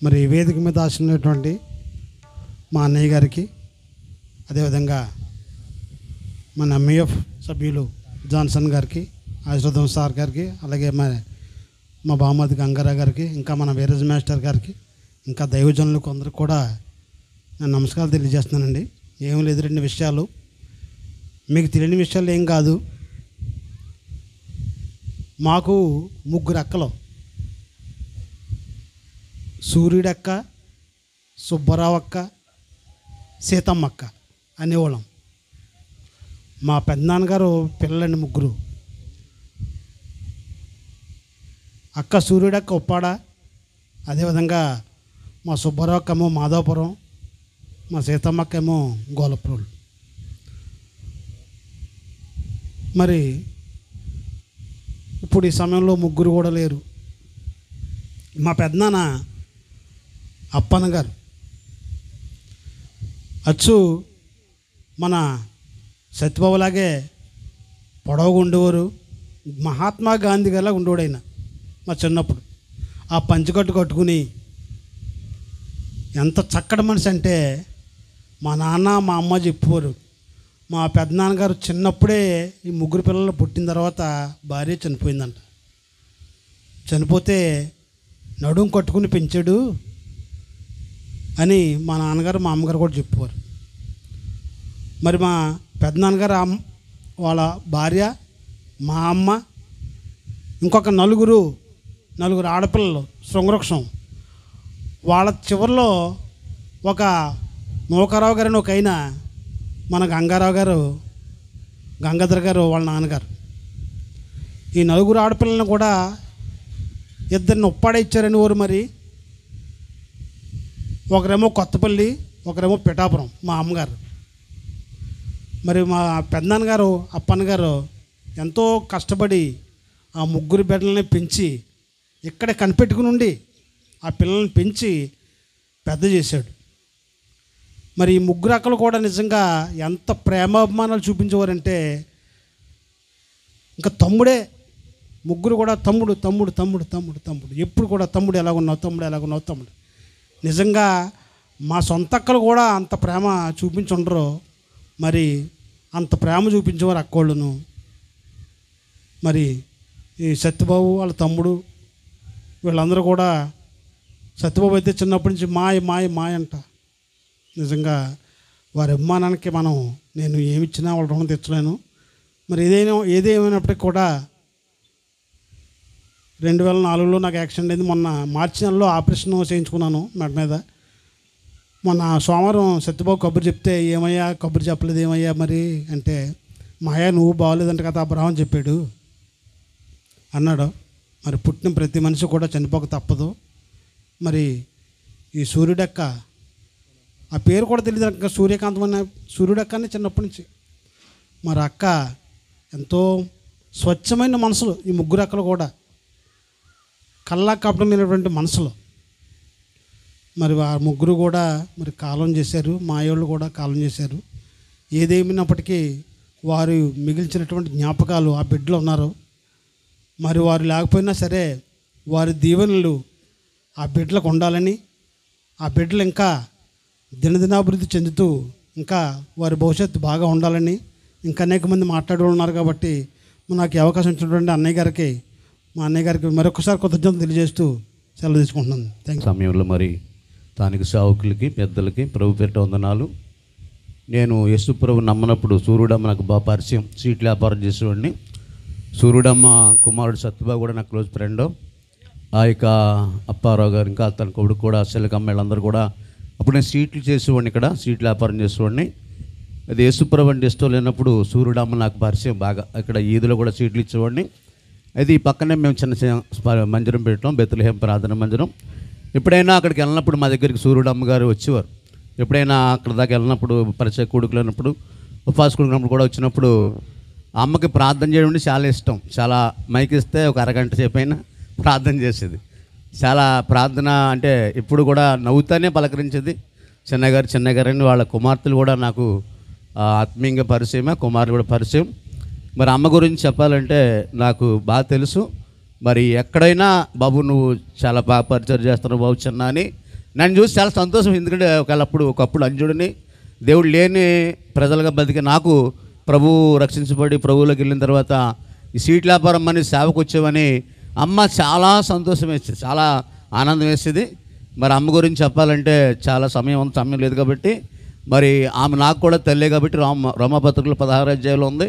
మరి వేదిక మీద ఆశినటువంటి మా అన్నయ్య గారికి, అదేవిధంగా మన ఎంఈఎఫ్ సభ్యులు జాన్సన్ గారికి, ఆశీర్వాదం సార్ గారికి, అలాగే మా బామ్మది గంగారా గారికి, ఇంకా మన వీరజ్ మాస్టర్ గారికి, ఇంకా దైవజనులకు అందరికి కూడా నేను నమస్కారాలు తెలియజేస్తున్నానండి. ఏం లేదు, 2 విషయాలు మీకు తెలియని విషయాలు ఏం కాదు. మాకు 3 అక్కలు, సూర్యుడక్క, సుబ్బరావు అక్క, సీతమ్మ అక్క అనేవాళ్ళం. మా పెద్దనాన్నగారు పిల్లలండి 3. అక్క సూర్యుడక్క ఉప్పాడ, అదేవిధంగా మా సుబ్బరావు అక్క ఏమో మాధవపురం, మా సీతమ్మక్క ఏమో గోలప్రోలు. మరి ఇప్పుడు ఈ సమయంలో 3 కూడా లేరు. మా పెద్దనాన్న అప్పన్న గారు అచ్చు మన సత్యబాబులాగే పొడవుగా ఉండేవారు, మహాత్మా గాంధీ గారిలా ఉండేవాడు ఆయన. మా చిన్నప్పుడు ఆ పంచకట్టు కట్టుకుని ఎంత చక్కటి మనిషి అంటే మా నాన్న మా అమ్మ చెప్పేవారు. మా పెద్దనాన్నగారు చిన్నప్పుడే ఈ 3 పిల్లలు పుట్టిన తర్వాత భార్య చనిపోయిందంట. చనిపోతే నడుం కట్టుకుని పెంచాడు అని మా నాన్నగారు మా అమ్మగారు కూడా చెప్పేవారు. మరి మా పెద్దనాన్నగారు వాళ్ళ భార్య, మా అమ్మ, ఇంకొక నలుగురు ఆడపిల్లలు శృంగవృక్షం. వాళ్ళ చివరిలో ఒక నూకారావు గారని ఒక అయినా మన గంగారావు గారు, గంగాధర్ గారు వాళ్ళ నాన్నగారు. ఈ 4 ఆడపిల్లలను కూడా 2 ఉప్పాడ ఇచ్చారని వారు. మరి ఒకరేమో కొత్తపల్లి, ఒకరేమో పిఠాపురం మా అమ్మగారు. మరి మా పెద్దనాన్నగారు అప్పన్న గారు ఎంతో కష్టపడి ఆ 3 బిడ్డలని పెంచి ఇక్కడే కనిపెట్టుకుని ఉండి ఆ పిల్లల్ని పెంచి పెద్ద చేశాడు. మరి ఈ 3 అక్కలు కూడా నిజంగా ఎంత ప్రేమాభిమానాలు చూపించేవారంటే ఇంకా తమ్ముడే. 3 కూడా తమ్ముడు తమ్ముడు తమ్ముడు తమ్ముడు తమ్ముడు ఎప్పుడు కూడా తమ్ముడు ఎలాగున్నావు, తమ్ముడు ఎలాగున్నావు, తమ్ముడు. నిజంగా మా సొంత అక్కలు కూడా అంత ప్రేమ చూపించుండరు. మరి అంత ప్రేమ చూపించేవారు అక్కోళ్ళను. మరి ఈ సత్యబాబు వాళ్ళ తమ్ముడు వీళ్ళందరూ కూడా, సత్యబాబు అయితే చిన్నప్పటి నుంచి మాయ మాయ మాయ అంట. నిజంగా వారి అభిమానానికి నేను ఏమిచ్చినా వాళ్ళ రుణం తెచ్చలేను. మరి ఏదేమైనప్పటికీ కూడా 2004లో నాకు యాక్సిడెంట్ అయింది. మొన్న మార్చి నెలలో ఆపరేషన్ చేయించుకున్నాను మెడ మీద. మొన్న సోమవారం సత్యబాబు కబురు చెప్తే, ఏమయ్యా కబురు చెప్పలేదు ఏమయ్యా మరి అంటే, మాయా నువ్వు బాగోలేదంట కదా అబ్రహాం చెప్పాడు అన్నాడు. మరి పుట్టిన ప్రతి మనిషి కూడా చనిపోక తప్పదు. మరి ఈ సూర్యుడక్క, ఆ పేరు కూడా తెలియదు అక్క, సూర్యకాంతం అనే సూర్యుడక్క అని చిన్నప్పటి నుంచి. మరి అక్క ఎంతో స్వచ్ఛమైన మనసులు, ఈ 3 అక్కలు కూడా కల్లా కపటమైనటువంటి మనసులు. మరి ఆ 3 కూడా మరి కాలం చేశారు, మాయోళ్ళు కూడా కాలం చేశారు. ఏదేమైనప్పటికీ వారు మిగిల్చినటువంటి జ్ఞాపకాలు ఆ బిడ్డలు ఉన్నారు. మరి వారు లేకపోయినా సరే వారి దీవెనలు ఆ బిడ్డలకు ఉండాలని, ఆ బిడ్డలు ఇంకా దినదినాభివృద్ధి చెందుతూ ఇంకా వారి భవిష్యత్తు బాగా ఉండాలని ఇంకా అనేక మంది మాట్లాడి ఉన్నారు. కాబట్టి నాకు అవకాశం ఇచ్చినటువంటి మా అన్నయ్య గారికి మరొకసారి కృతజ్ఞతలు తెలియజేస్తూ సెలవు తీసుకుంటున్నాను. Thank you. సమయంలో మరి స్థానిక సేవకులకి, పెద్దలకి ప్రభు పేరిట వందనాలు. నేను యేసు ప్రభు నమ్మనప్పుడు సూర్యుడమ్మ నాకు బాగా పరిచయం. సీట్లు వ్యాపారం చేసేవాడిని. సూర్యుడమ్మ కుమారుడు సత్యబాబు కూడా నాకు క్లోజ్ ఫ్రెండ్. ఆ యొక్క అప్పారావు గారు, ఇంకా తన కొడుకు కూడా, సెల్లకమ్మ వీళ్ళందరూ కూడా. అప్పుడు నేను సీట్లు చేసేవాడిని, ఇక్కడ సీట్లు వ్యాపారం చేసేవాడిని. అది యేసుప్రభు అంటే ఇష్టం లేనప్పుడు సూర్యుడమ్మ నాకు పరిచయం బాగా. ఇక్కడ ఈదులో కూడా సీట్లు ఇచ్చేవాడిని. అయితే ఈ పక్కనే మేము చిన్న మందిరం పెట్టాం, బెత్లెహేం ప్రార్థన మందిరం. ఎప్పుడైనా అక్కడికి వెళ్ళినప్పుడు మా దగ్గరికి సూర్యుడమ్మ గారు వచ్చేవారు. ఎప్పుడైనా అక్కడ దాకా వెళ్ళినప్పుడు, పరిచయ కొడుకులు అయినప్పుడు, ఉపవాస కొడుకున్నప్పుడు కూడా వచ్చినప్పుడు అమ్మకి ప్రార్థన చేయడం అంటే చాలా ఇష్టం. చాలా మైక్ ఇస్తే ఒక అరగంట సేపు అయినా ప్రార్థన చేసేది. చాలా ప్రార్థన అంటే ఇప్పుడు కూడా నవ్వుతానే పలకరించేది. చిన్నగారు అని వాళ్ళ కుమార్తెలు కూడా నాకు ఆత్మీయంగా పరిచయమే, కుమారులు కూడా పరిచయం. మరి అమ్మ గురించి చెప్పాలంటే నాకు బాగా తెలుసు. మరి ఎక్కడైనా బాబు నువ్వు చాలా బాగా పరిచయం చేస్తున్నావు బాబు చిన్న అని నన్ను చూసి చాలా సంతోషం. ఎందుకంటే ఒకప్పుడు అంజుడిని దేవుడు లేని ప్రజలుగా బతికి నాకు ప్రభువు రక్షించబడి ప్రభువులోకి వెళ్ళిన తర్వాత ఈ సీట్ల వ్యాపారం అని సేవకు వచ్చేవని అమ్మ చాలా సంతోషం వేసేది, చాలా ఆనందం వేసేది. మరి అమ్మ గురించి చెప్పాలంటే చాలా సమయం లేదు కాబట్టి మరి ఆమె నాకు కూడా తల్లే కాబట్టి రోమాపత్రికలు 16 అధ్యాయంలో ఉంది.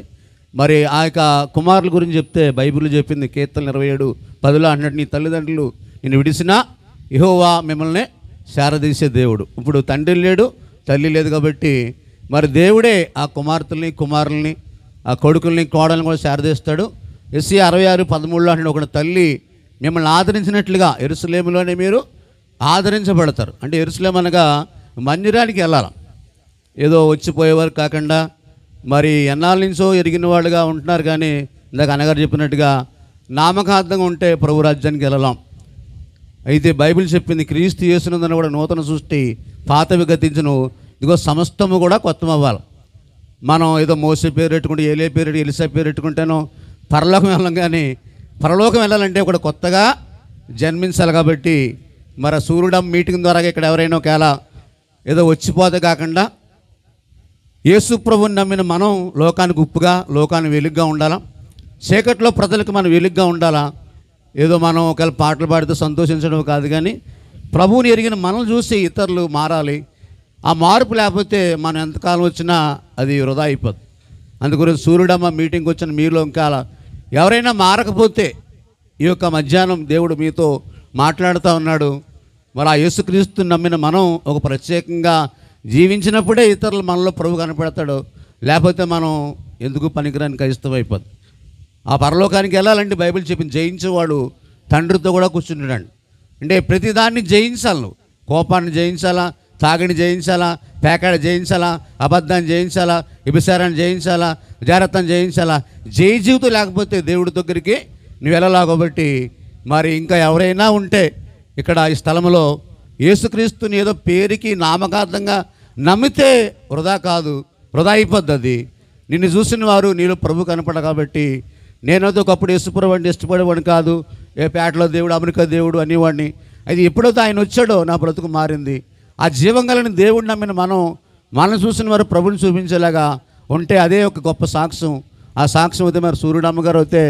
మరి ఆ యొక్క కుమారుల గురించి చెప్తే బైబిల్ చెప్పింది, కీర్తనలు 27:10 అంటున్నట్టు, నీ తల్లిదండ్రులు నిన్ను విడిచినా యెహోవా మిమ్మల్ని శారదీసే దేవుడు. ఇప్పుడు తండ్రి లేడు, తల్లి లేదు కాబట్టి మరి దేవుడే ఆ కుమార్తెల్ని కుమారుల్ని ఆ కొడుకుల్ని కోడల్ని కూడా శారదీస్తాడు. యెషయా 66:13 అంటే ఒక తల్లి మిమ్మల్ని ఆదరించినట్లుగా యెరూషలేములోనే మీరు ఆదరించబడతారు. అంటే యెరూషలేము అనగా మందిరానికి వెళ్ళాలి, ఏదో వచ్చిపోయేవారు కాకుండా మరి ఎన్నాళ్ళ నుంచో ఎరిగిన వాళ్ళుగా ఉంటున్నారు. కానీ ఇందాక అన్నగారు చెప్పినట్టుగా నామకార్థంగా ఉంటే ప్రభు రాజ్యానికి వెళ్ళలేం. అయితే బైబిల్ చెప్పింది, క్రీస్తు యేసునందున కూడా నూతన సృష్టి, పాతవి గతించును, ఇదిగో సమస్తము కూడా కొత్త అవ్వాలి. మనం ఏదో మోసే పేరు పెట్టుకుంటే, ఏలే పేరు ఎలిసా పేరు పెట్టుకుంటేనో పరలోకం వెళ్ళాం. కానీ పరలోకం వెళ్ళాలంటే కూడా కొత్తగా జన్మించాలి. కాబట్టి మరి సూర్యుడమ్మ మీటింగ్ ద్వారా ఇక్కడ ఎవరైనా ఒకవేళ ఏదో వచ్చిపోతే కాకుండా యేసు ప్రభువుని నమ్మిన మనం లోకానికి ఉప్పుగా, లోకానికి వెలుగుగా ఉండాలా. చీకట్లో ప్రజలకు మనం వెలుగుగా ఉండాలా. ఏదో మనం ఒకవేళ పాటలు పాడితే సంతోషించడం కాదు, కానీ ప్రభువుని ఎరిగిన మనం చూసి ఇతరులు మారాలి. ఆ మార్పు లేకపోతే మనం ఎంతకాలం వచ్చినా అది వృధా అయిపోద్ది. అందుగురించి సూర్యుడమ్మ మీటింగ్కి వచ్చిన మీలో ఇంకా ఎవరైనా మారకపోతే ఈ యొక్క మధ్యాహ్నం దేవుడు మీతో మాట్లాడుతూ ఉన్నాడు. మరి ఆ యేసుక్రీస్తుని నమ్మిన మనం ఒక ప్రత్యేకంగా జీవించినప్పుడే ఇతరులు మనలో ప్రభు కనపడతాడు. లేకపోతే మనం ఎందుకు పనికిరాని క్రైస్తవం అయిపోద్ది. ఆ పరలోకానికి వెళ్ళాలంటే బైబిల్ చెప్పింది, జయించేవాడు తండ్రితో కూడా కూర్చుంటాడు. అంటే ప్రతిదాన్ని జయించాలి. నువ్వు కోపాన్ని జయించాలా, తాగిని జయించాలా, పేకాడ జయించాలా, అబద్ధాన్ని జయించాలా, వ్యభిచారాన్ని జయించాలా, జాగ్రత్తను జయించాలా. జయ జీవితం లేకపోతే దేవుడి దగ్గరికి నువ్వు వెళ్ళలా. కాబట్టి మరి ఇంకా ఎవరైనా ఉంటే ఇక్కడ ఈ స్థలంలో యేసుక్రీస్తుని ఏదో పేరుకి నామకార్థంగా నమ్మితే వృధా కాదు, వృధా అయిపోద్ది. అది నిన్ను చూసిన వారు నీలో ప్రభు కనపడ. కాబట్టి నేనైతే ఒకప్పుడు యేసుప్రభు అంటే ఇష్టపడేవాడిని కాదు, ఏ పేటలో దేవుడు అమెరికా దేవుడు అనేవాడిని. అది ఎప్పుడైతే ఆయన వచ్చాడో నా బ్రతుకు మారింది. ఆ జీవంగలని దేవుడు నమ్మిన మనం చూసిన వారు ప్రభుని చూపించేలాగా ఉంటే అదే ఒక గొప్ప సాక్ష్యం. ఆ సాక్ష్యం అయితే మరి సూర్యుడమ్మ గారు అయితే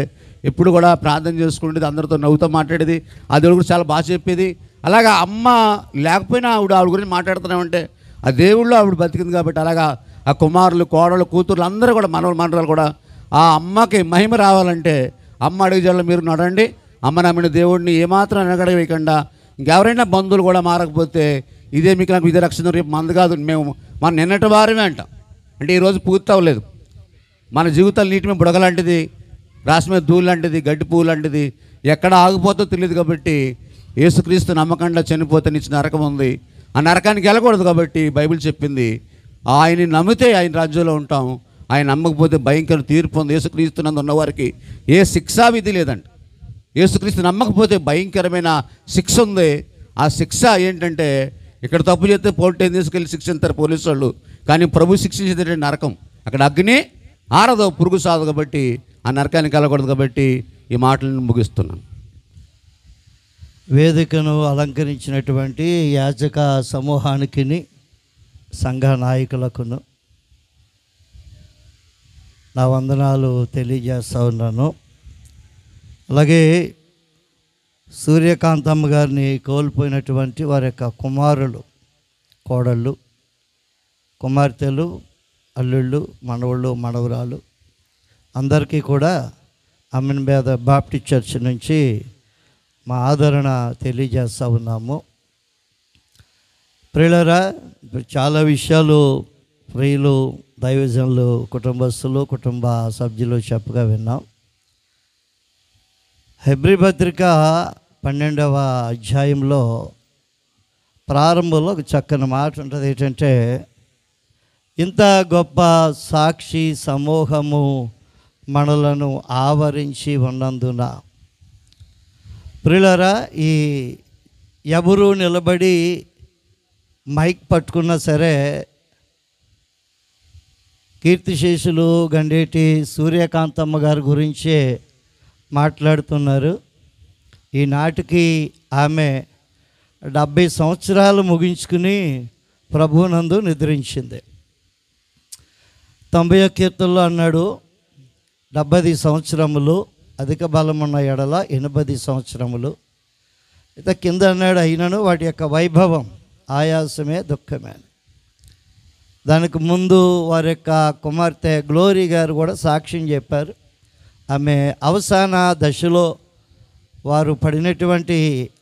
ఎప్పుడు కూడా ప్రార్థన చేసుకునేది, అందరితో నవ్వుతూ మాట్లాడేది, ఆ దేవుడు కూడా చాలా బాగా చెప్పేది. అలాగా అమ్మ లేకపోయినా ఆవిడ గురించి మాట్లాడుతున్నామంటే ఆ దేవుళ్ళు ఆవిడ బతికింది. కాబట్టి అలాగా ఆ కుమారులు, కోడలు, కూతుర్లు అందరూ కూడా మనవరాలు కూడా ఆ అమ్మకి మహిమ రావాలంటే అమ్మ అడుగుజాల్లో మీరు నడండి. అమ్మ నమ్మిన దేవుడిని ఏమాత్రం వెనకడవేయకుండా ఇంకెవరైనా బంధువులు కూడా మారకపోతే ఇదే మీకు నాకు ఇదే రక్షణ, రేపు మంది కాదు, మన నిన్నటి వారమే అంటాం. అంటే ఈరోజు పూర్తి అవ్వలేదు. మన జీవితాలు నీటి మీద బుడగలాంటిది, రాసి మీద ధూళి లాంటిది, గడ్డి పువ్వు లాంటిది, ఎక్కడ ఆగిపోతో తెలియదు. కాబట్టి యేసుక్రీస్తు నమ్మకంగా చనిపోతే నిచ్చిన నరకం ఉంది. ఆ నరకానికి వెళ్ళకూడదు. కాబట్టి బైబిల్ చెప్పింది, ఆయన్ని నమ్మితే ఆయన రాజ్యంలో ఉంటాం, ఆయన నమ్మకపోతే భయంకర తీర్పు ఉంది. యేసుక్రీస్తు నందు ఉన్నవారికి ఏ శిక్షా విధి లేదంట. యేసుక్రీస్తు నమ్మకపోతే భయంకరమైన శిక్ష ఉంది. ఆ శిక్ష ఏంటంటే ఇక్కడ తప్పు చేస్తే పోలీసు తీసుకెళ్ళి శిక్షిస్తారు పోలీసు వాళ్ళు. కానీ ప్రభు శిక్షించేది నరకం. అక్కడ అగ్ని ఆరదు, పురుగు సాదు. కాబట్టి ఆ నరకానికి వెళ్ళకూడదు. కాబట్టి ఈ మాటలను ముగిస్తున్నాను. వేదికను అలంకరించినటువంటి యాజక సమూహానికి, సంఘ నాయకులకును నా వందనాలు తెలియజేస్తూ ఉన్నాను. అలాగే సూర్యకాంతమ్మ గారిని కోల్పోయినటువంటి వారి యొక్క కుమారులు, కోడళ్ళు, కుమార్తెలు, అల్లుళ్ళు, మనవళ్ళు, మనవరాలు అందరికీ కూడా అమ్మన్బేద బాప్టిస్ట్ చర్చ్ నుంచి మా ఆదరణ తెలియజేస్తూ ఉన్నాము. ప్రియులరా, చాలా విషయాలు ప్రియులు, దైవజనులు, కుటుంబస్తులు, కుటుంబ సభ్యులు చెప్పగా విన్నాం. హెబ్రీ పత్రిక 12వ అధ్యాయంలో ప్రారంభంలో ఒక చక్కని మాట ఉంటుంది. ఏంటంటే, ఇంత గొప్ప సాక్షి సమూహము మనలను ఆవరించి ఉన్నందున, ప్రియులారా, ఈ ఎవరు నిలబడి మైక్ పట్టుకున్నా సరే కీర్తిశేషులు గండేటి సూర్యకాంతమ్మ గారి గురించే మాట్లాడుతున్నారు. ఈనాటికి ఆమె 70 సంవత్సరాలు ముగించుకుని ప్రభువునందు నిద్రించింది. 90వ కీర్తనలో అన్నాడు, 70 సంవత్సరములు అధిక బలమున్న ఎడల 80 సంవత్సరములు. అయితే కింద అన్నాడు, అయినను వాటి యొక్క వైభవం ఆయాసమే దుఃఖమే. దానికి ముందు వారి యొక్క కుమార్తె గ్లోరీ గారు కూడా సాక్ష్యం చెప్పారు. ఆమె అవసాన దశలో వారు పడినటువంటి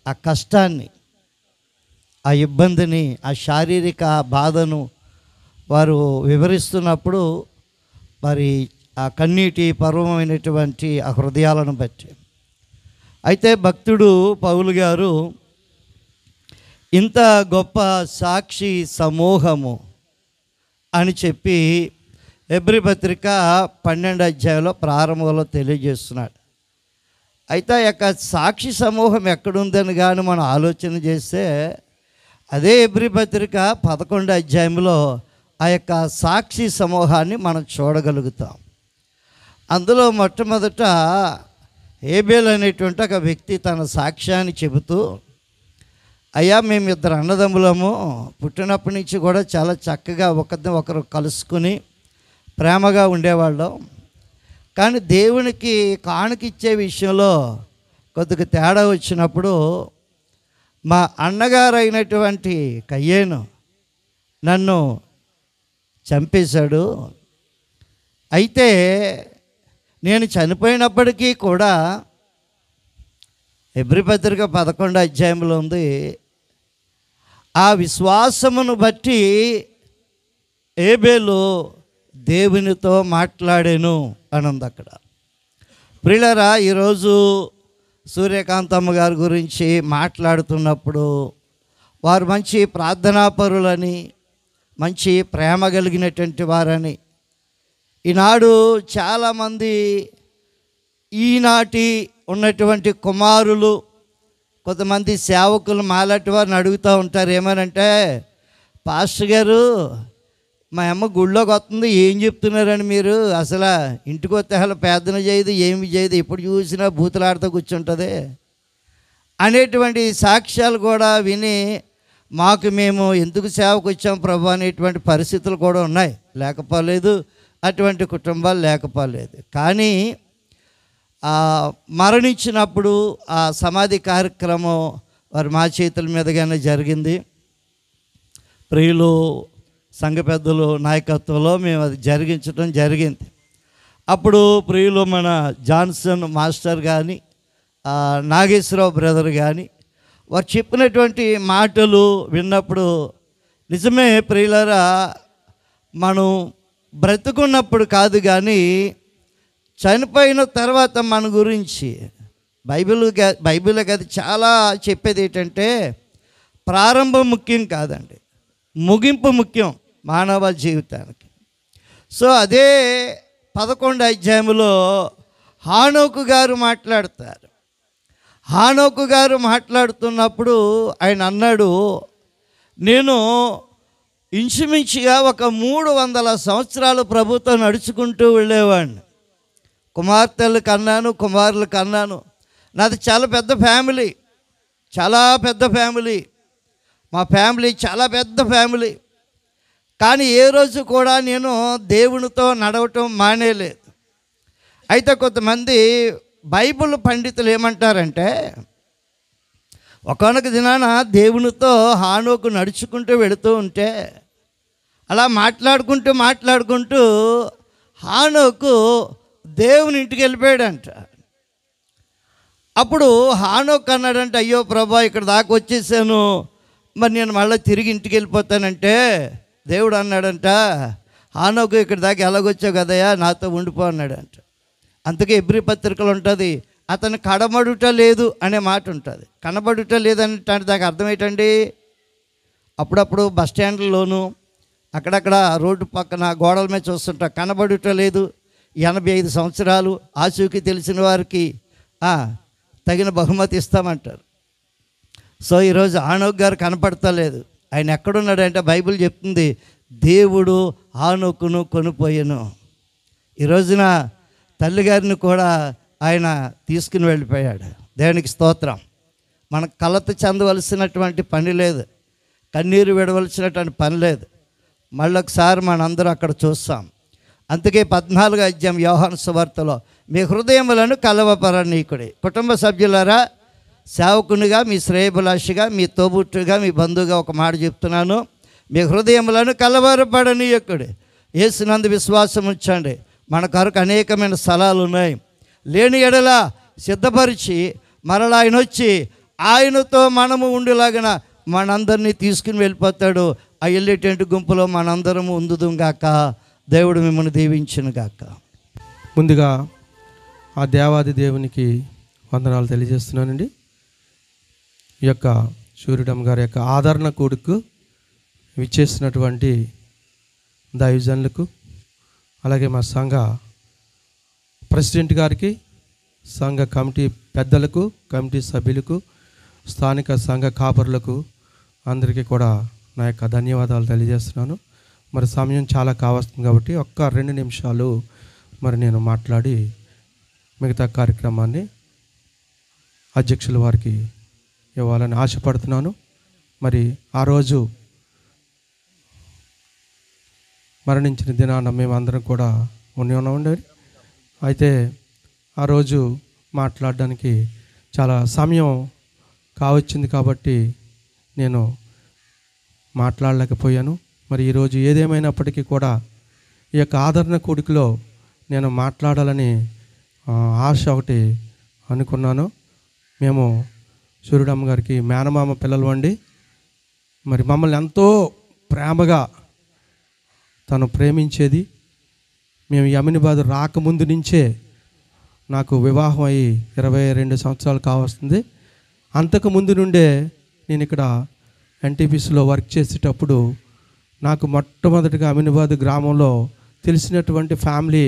ఆ కష్టాన్ని, ఆ ఇబ్బందిని, ఆ శారీరక బాధను వారు వివరిస్తున్నప్పుడు మరి ఆ కన్నీటి పర్వమైనటువంటి ఆ హృదయాలను బట్టి. అయితే భక్తుడు పౌలు గారు ఇంత గొప్ప సాక్షి సమూహము అని చెప్పి హెబ్రీ పత్రిక 12వ అధ్యాయంలో ప్రారంభంలో తెలియజేస్తున్నాడు. అయితే ఆ యొక్క సాక్షి సమూహం ఎక్కడుందని కానీ మనం ఆలోచన చేస్తే అదే హెబ్రీ పత్రిక 11వ అధ్యాయంలో ఆ యొక్క సాక్షి సమూహాన్ని మనం చూడగలుగుతాం. అందులో మొట్టమొదట హేబేల్ అనేటువంటి ఒక వ్యక్తి తన సాక్ష్యాన్ని చెబుతూ, అయ్యా మేము 2 అన్నదమ్ములము, పుట్టినప్పటి నుంచి కూడా చాలా చక్కగా ఒకరు కలుసుకుని ప్రేమగా ఉండేవాళ్ళం. కానీ దేవునికి కానుకిచ్చే విషయంలో కొద్దిగా తేడా వచ్చినప్పుడు మా అన్నగారు అయినటువంటి కయ్యేను నన్ను చంపేశాడు. అయితే నేను చనిపోయినప్పటికీ కూడా హెబ్రీ పత్రిక 11వ అధ్యాయంలో ఉంది, ఆ విశ్వాసమును బట్టి హేబేలు దేవునితో మాట్లాడాను అని ఉంది అక్కడ. ప్రియులారా, ఈరోజు సూర్యకాంతమ్మ గారి గురించి మాట్లాడుతున్నప్పుడు వారు మంచి ప్రార్థనాపరులని, మంచి ప్రేమ కలిగినటువంటి వారని, ఈనాడు చాలామంది ఈనాటి ఉన్నటువంటి కుమారులు, కొంతమంది సేవకులు మాలాంటి వారిని అడుగుతూ ఉంటారు, ఏమనంటే, పాస్టర్ గారు మా అమ్మ గుళ్ళోకి వస్తుంది, ఏం చెప్తున్నారని మీరు, అసలు ఇంటికి వస్తే అసలు ప్రార్థన చేయదు, ఏమి చేయదు, ఎప్పుడు చూసినా బూతులాడుతూ కూర్చుంటుంది అనేటువంటి సాక్ష్యాలు కూడా విని మాకు మేము ఎందుకు సేవకు వచ్చాం ప్రభు అనేటువంటి పరిస్థితులు కూడా ఉన్నాయి. లేకపోలేదు, అటువంటి కుటుంబాలు లేకపోలేదు. కానీ మరణించినప్పుడు ఆ సమాధి కార్యక్రమం వారు మా చేతుల మీదుగానే జరిగింది. ప్రియులు సంఘ పెద్దలు నాయకత్వంలో మేము అది జరిగించడం జరిగింది. అప్పుడు ప్రియులు మన జాన్సన్ మాస్టర్ కానీ, నాగేశ్వరరావు బ్రదర్ కానీ వారు చెప్పినటువంటి మాటలు విన్నప్పుడు నిజమే ప్రియులరా, మనం బ్రతుకున్నప్పుడు కాదు కానీ చనిపోయిన తర్వాత మన గురించి బైబిల్ అది చాలా చెప్పేది ఏంటంటే, ప్రారంభం ముఖ్యం కాదండి, ముగింపు ముఖ్యం మానవ జీవితానికి. సో అదే 11వ అధ్యాయంలో హానోకు గారు మాట్లాడతారు. హానోకు గారు మాట్లాడుతున్నప్పుడు ఆయన అన్నాడు, నేను ఇంచుమించుగా ఒక 300 సంవత్సరాలు ప్రభుతో నడుచుకుంటూ వెళ్ళేవాడిని. కుమార్తెలు కన్నాను, కుమారులు కన్నాను. నాది చాలా పెద్ద ఫ్యామిలీ, చాలా పెద్ద ఫ్యామిలీ. మా ఫ్యామిలీ చాలా పెద్ద ఫ్యామిలీ. కానీ ఏ రోజు కూడా నేను దేవునితో నడవటం మానేలేదు. అయితే కొంతమంది బైబిల్ పండితులు ఏమంటారంటే, ఒకానొక దినాన దేవునితో హానోకు నడుచుకుంటూ వెళుతూ ఉంటే అలా మాట్లాడుకుంటూ హానోకు దేవుని ఇంటికి వెళ్ళిపోయాడంట. అప్పుడు హానోకు అన్నాడంటే, అయ్యో ప్రభా ఇక్కడ దాకా వచ్చేసాను, మరి నేను మళ్ళీ తిరిగి ఇంటికి వెళ్ళిపోతానంటే దేవుడు అన్నాడంట, హానోకు ఇక్కడ దాకా ఎలాగొచ్చావు కదయ్యా, నాతో ఉండిపో అన్నాడంట. అందుకే హెబ్రీ పత్రికలు ఉంటుంది, అతను కనబడుట లేదు అనే మాట ఉంటుంది. కనబడుట లేదంటే దానికి అర్థం ఏంటండి, అప్పుడప్పుడు బస్ స్టాండ్లోనూ అక్కడక్కడ రోడ్డు పక్కన గోడల మీద చూస్తుంటా, కనబడుట లేదు, 85 సంవత్సరాలు ఆచూకీ తెలిసిన వారికి తగిన బహుమతి ఇస్తామంటారు. సో ఈరోజు హానోకు గారు కనపడతలేదు. ఆయన ఎక్కడున్నాడంటే బైబిల్ చెప్తుంది, దేవుడు హానోకును కొనిపోయాను. ఈ రోజున తల్లిగారిని కూడా ఆయన తీసుకుని వెళ్ళిపోయాడు. దేవునికి స్తోత్రం. మనం కలత చెందవలసినటువంటి పని లేదు, కన్నీరు విడవలసినటువంటి పని లేదు. మళ్ళొకసారి మనందరం అక్కడ చూస్తాం. అందుకే 14వ అధ్యాయం యోహాను సువార్తలో మీ హృదయములను కలవపరనీకుడి. కుటుంబ సభ్యులారా, సేవకునిగా, మీ శ్రేయభిలాషిగా, మీ తోబుట్టుగా, మీ బంధువుగా ఒక మాట చెప్తున్నాను. మీ హృదయములను కలవరపడనీయకుడి. యేసునందు విశ్వాసం ఉంచండి. మన కొరకు అనేకమైన స్థలాలు ఉన్నాయి. లేని ఎడల సిద్ధపరిచి మరలా ఆయన వచ్చి ఆయనతో మనము ఉండేలాగిన మనందరినీ తీసుకుని వెళ్ళిపోతాడు. ఆ వెళ్ళేటువంటి గుంపులో మనందరము ఉందుదుం గాక. దేవుడు మిమ్మల్ని దీవించును గాక. ముందుగా ఆ దేవాది దేవునికి వందనాలు తెలియజేస్తున్నానండి. ఈ యొక్క సూర్యుడమ్మ గారి యొక్క ఆదరణ కూడుకు విచ్చేసినటువంటి దైవజనులకు, అలాగే మా సంఘ ప్రెసిడెంట్ గారికి, సంఘ కమిటీ పెద్దలకు, కమిటీ సభ్యులకు, స్థానిక సంఘ కాపరులకు అందరికీ కూడా నా యొక్క ధన్యవాదాలు తెలియజేస్తున్నాను. మరి సమయం చాలా కావస్తుంది కాబట్టి ఒక్క 2 నిమిషాలు మరి నేను మాట్లాడి మిగతా కార్యక్రమాన్ని అధ్యక్షుల వారికి ఇవ్వాలని ఆశపడుతున్నాను. మరి ఆ రోజు మరణించిన దినాన మేమందరం కూడా ఉన్నామండి. అయితే ఆ రోజు మాట్లాడడానికి చాలా సమయం కావచ్చింది కాబట్టి నేను మాట్లాడలేకపోయాను. మరి ఈరోజు ఏదేమైనప్పటికీ కూడా ఈ యొక్క ఆదరణ కూడికలో నేను మాట్లాడాలని ఆశ ఒకటి అనుకున్నాను. మేము సూర్యుడమ్మ గారికి మేనమామ పిల్లలు అండి. మరి మమ్మల్ని ఎంతో ప్రేమగా తను ప్రేమించేది. మేము అమీనాబాద్ రాకముందు నుంచే నాకు వివాహం అయ్యి 22 సంవత్సరాలు కావస్తుంది. అంతకు ముందు నుండే నేను ఇక్కడ ఎన్టీపీసీలో వర్క్ చేసేటప్పుడు నాకు మొట్టమొదటిగా అమీనాబాద్ గ్రామంలో తెలిసినటువంటి ఫ్యామిలీ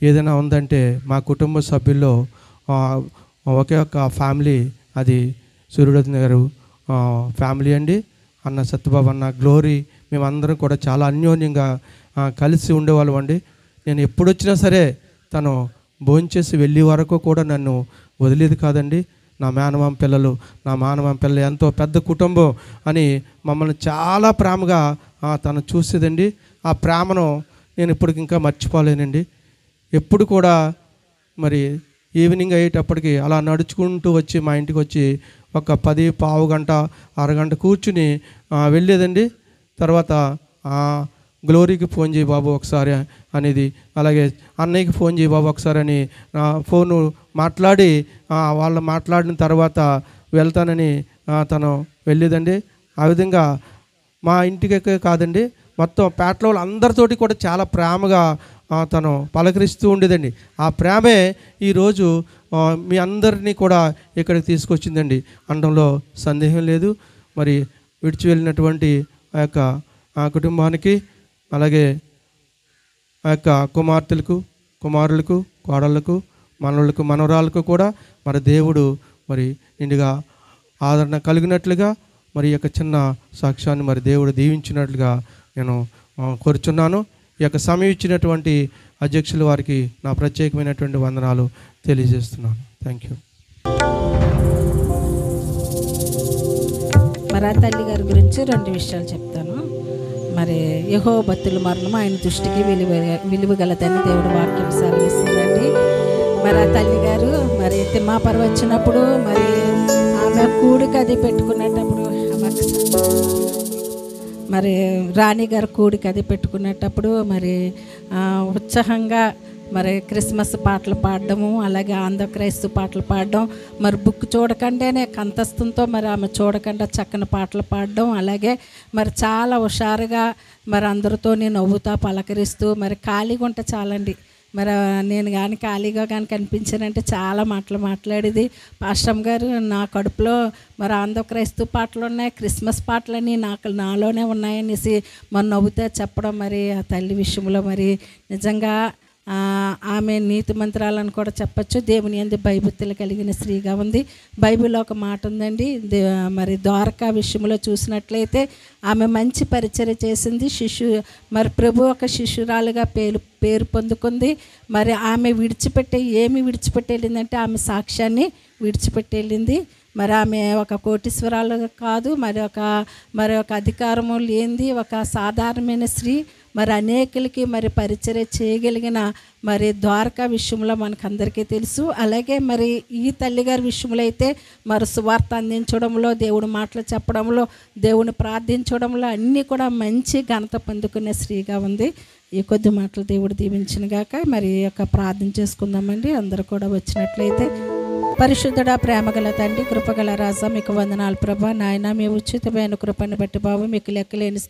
ఏదైనా ఉందంటే మా కుటుంబ సభ్యుల్లో ఒకే ఒక ఫ్యామిలీ, అది సూర్యుడమ్మ గారు ఫ్యామిలీ అండి. అన్న సత్యబాబు, అన్న గ్లోరీ, మేమందరం కూడా చాలా అన్యోన్యంగా కలిసి ఉండేవాళ్ళం అండి. నేను ఎప్పుడు వచ్చినా సరే తను భోంచేసి వెళ్ళే వరకు కూడా నన్ను వదిలేది కాదండి. నా మేనమామ పిల్లలు ఎంతో పెద్ద కుటుంబం అని మమ్మల్ని చాలా ప్రేమగా తను చూసేదండి. ఆ ప్రేమను నేను ఇప్పటికి ఇంకా మర్చిపోలేనండి. ఎప్పుడు కూడా మరి ఈవినింగ్ అయ్యేటప్పటికి అలా నడుచుకుంటూ వచ్చి మా ఇంటికి వచ్చి ఒక 10 పావు గంట అరగంట కూర్చుని వెళ్ళేదండి. తర్వాత గ్లోరీకి ఫోన్ చేయి బాబు ఒకసారి అనేది, అలాగే అన్నయ్యకి ఫోన్ చేయి బాబు ఒకసారి అని ఫోను మాట్లాడి వాళ్ళు మాట్లాడిన తర్వాత వెళ్తానని తను వెళ్ళేదండి. ఆ విధంగా మా ఇంటికే కాదండి, మొత్తం పేటలో అందరితోటి కూడా చాలా ప్రేమగా తను పలకరిస్తూ ఉండేదండి. ఆ ప్రేమే ఈరోజు మీ అందరినీ కూడా ఇక్కడికి తీసుకొచ్చిందండి అనడంలో సందేహం లేదు. మరి విడిచి వెళ్ళినటువంటి ఆ యొక్క కుటుంబానికి, అలాగే ఆ యొక్క కుమారులకు, కోడళ్ళకు, మనవళ్ళకు, మనవరాలకు కూడా మరి దేవుడు మరి నిండుగా ఆదరణ కలిగినట్లుగా మరి ఈ యొక్క చిన్న సాక్ష్యాన్ని మరి దేవుడు దీవించినట్లుగా నేను కోరుచున్నాను. ఈ యొక్క సమయం ఇచ్చినటువంటి అధ్యక్షుల వారికి నా ప్రత్యేకమైనటువంటి వందనాలు తెలియజేస్తున్నాను. Thank you. మరి ఆ తల్లి గారి గురించి 2 విషయాలు చెప్తాను. మరి యెహోవా భక్తుల మరణం ఆయన దృష్టికి విలువగలదని దేవుడు వాక్యం సెలవిస్తుందండి. మరి ఆ తల్లి గారు మరి తిమ్మాపర వచ్చినప్పుడు మరి ఆమె కూడికి అది పెట్టుకునేటప్పుడు, మరి రాణి గారు కూడికి అది పెట్టుకునేటప్పుడు మరి ఉత్సాహంగా మరి క్రిస్మస్ పాటలు పాడడము, అలాగే ఆంధ్ర క్రైస్తవ పాటలు పాడడం, మరి బుక్ చూడకుండానే కంఠస్థంతో మరి ఆమె చూడకుండా చక్కని పాటలు పాడడం, అలాగే మరి చాలా హుషారుగా మరి అందరితో నవ్వుతా పలకరిస్తూ మరి ఖాళీగా ఉంటే చాలండి. మరి నేను కానీ ఖాళీగా కానీ కనిపించానంటే చాలా మాటలు మాట్లాడేది. పాస్టమ్ గారు నా కడుపులో మరి ఆంధ్ర క్రైస్తవ పాటలు ఉన్నాయి, క్రిస్మస్ పాటలని నాలోనే ఉన్నాయనేసి మరి నవ్వుతా చెప్పడం, మరి ఆ తల్లి విషయంలో మరి నిజంగా ఆమె నీతి మంత్రాలను కూడా చెప్పచ్చు. దేవుని యందు భయభక్తులు కలిగిన స్త్రీగా ఉంది. బైబిల్లో ఒక మాట ఉందండి, మరి ద్వారకా విషయంలో చూసినట్లయితే ఆమె మంచి పరిచర్య చేసింది. మరి ప్రభు ఒక శిష్యురాలుగా పేరు పొందుకుంది. మరి ఆమె ఏమి విడిచిపెట్టి వెళ్ళిందంటే ఆమె సాక్ష్యాన్ని విడిచిపెట్టి వెళ్ళింది. మరి ఆమె ఒక కోటీశ్వరాలు కాదు, మరి ఒక అధికారము లేనిది ఒక సాధారణమైన స్త్రీ. మరి అనేకులకి మరి పరిచర్య చేయగలిగిన మరి ద్వారకా విషయంలో మనకందరికీ తెలుసు. అలాగే మరి ఈ తల్లిగారి విషయంలో అయితే మరి సువార్త అందించడంలో, దేవుడి మాటలు చెప్పడంలో, దేవుని ప్రార్థించడంలో అన్నీ కూడా మంచి ఘనత పొందుకునే స్త్రీగా ఉంది. ఈ కొద్ది మాటలు దేవుడు దీవించిన గాక. మరి ఈ యొక్క ప్రార్థన చేసుకుందామండి. అందరూ కూడా వచ్చినట్లయితే. పరిశుద్ధుడా, ప్రేమగల తండ్రి, కృపగల రాజా, మీకు వందనాలు ప్రభా. నాయన, మీ ఉచితమైన కృపను బట్టి బాబు మీకు లెక్కలేని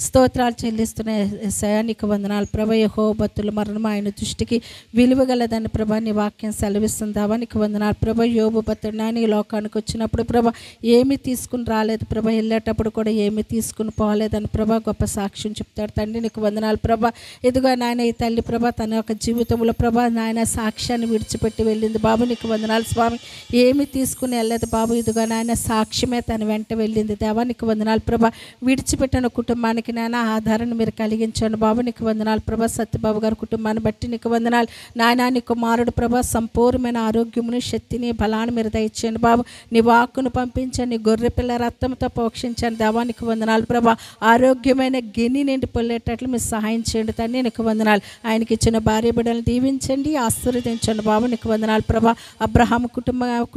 స్తోత్రాలు చెల్లిస్తున్న యేసయ్యా నీకు వందనాలు ప్రభా. యెహోవా భక్తుల మరణం ఆయన దృష్టికి విలువగలదని ప్రభా నీ వాక్యం సెలవిస్తుందావా నీకు వందనాలు ప్రభా. యోబు భక్తుడు నాని లోకానికి వచ్చినప్పుడు ప్రభా ఏమీ తీసుకుని రాలేదు ప్రభా, వెళ్ళేటప్పుడు కూడా ఏమీ తీసుకుని పోలేదని ప్రభా గొప్ప సాక్ష్యం చెప్తాడు తండ్రి. నీకు వందనాలు ప్రభా. ఇదిగో నాయన ఈ తల్లి ప్రభా తన యొక్క జీవితంలో ప్రభా నాయన సాక్ష్యాన్ని విడిచిపెట్టి వెళ్ళింది బాబు. నీకు వందనాలు స్వామి. ఏమి తీసుకుని వెళ్ళలేదు బాబు. ఇదిగో నాయన సాక్ష్యమే తన వెంట వెళ్ళింది దేవా. నీకు వందనాలు ప్రభా. విడిచిపెట్టిన కుటుంబానికి నాయన ఆధారాన్ని మీరు కలిగించండి బాబు. నీకు వందనాలు ప్రభా. సత్యబాబు గారి కుటుంబాన్ని బట్టి నీకు వందనాలు నాయన. నీ కుమారుడు ప్రభా సంపూర్ణమైన ఆరోగ్యమును, శక్తిని, బలాన్ని మీరు దయచేయండి బాబు. నీ వాక్కును పంపించండి, గొర్రె పిల్ల రక్తంతో పోషించండి దేవా. నీకు వందనాలు ప్రభా. ఆరోగ్యమైన గిన్నె నిండి పొల్లేటట్లు మీరు సహాయం చేయండి తండ్రి. నీకు వందనాలు. ఆయనకి ఇచ్చిన భార్య బిడ్డలను దీవించండి, ఆశీర్వదించండి బాబు. నీకు వందనాలు ప్రభా. అబ్రహాము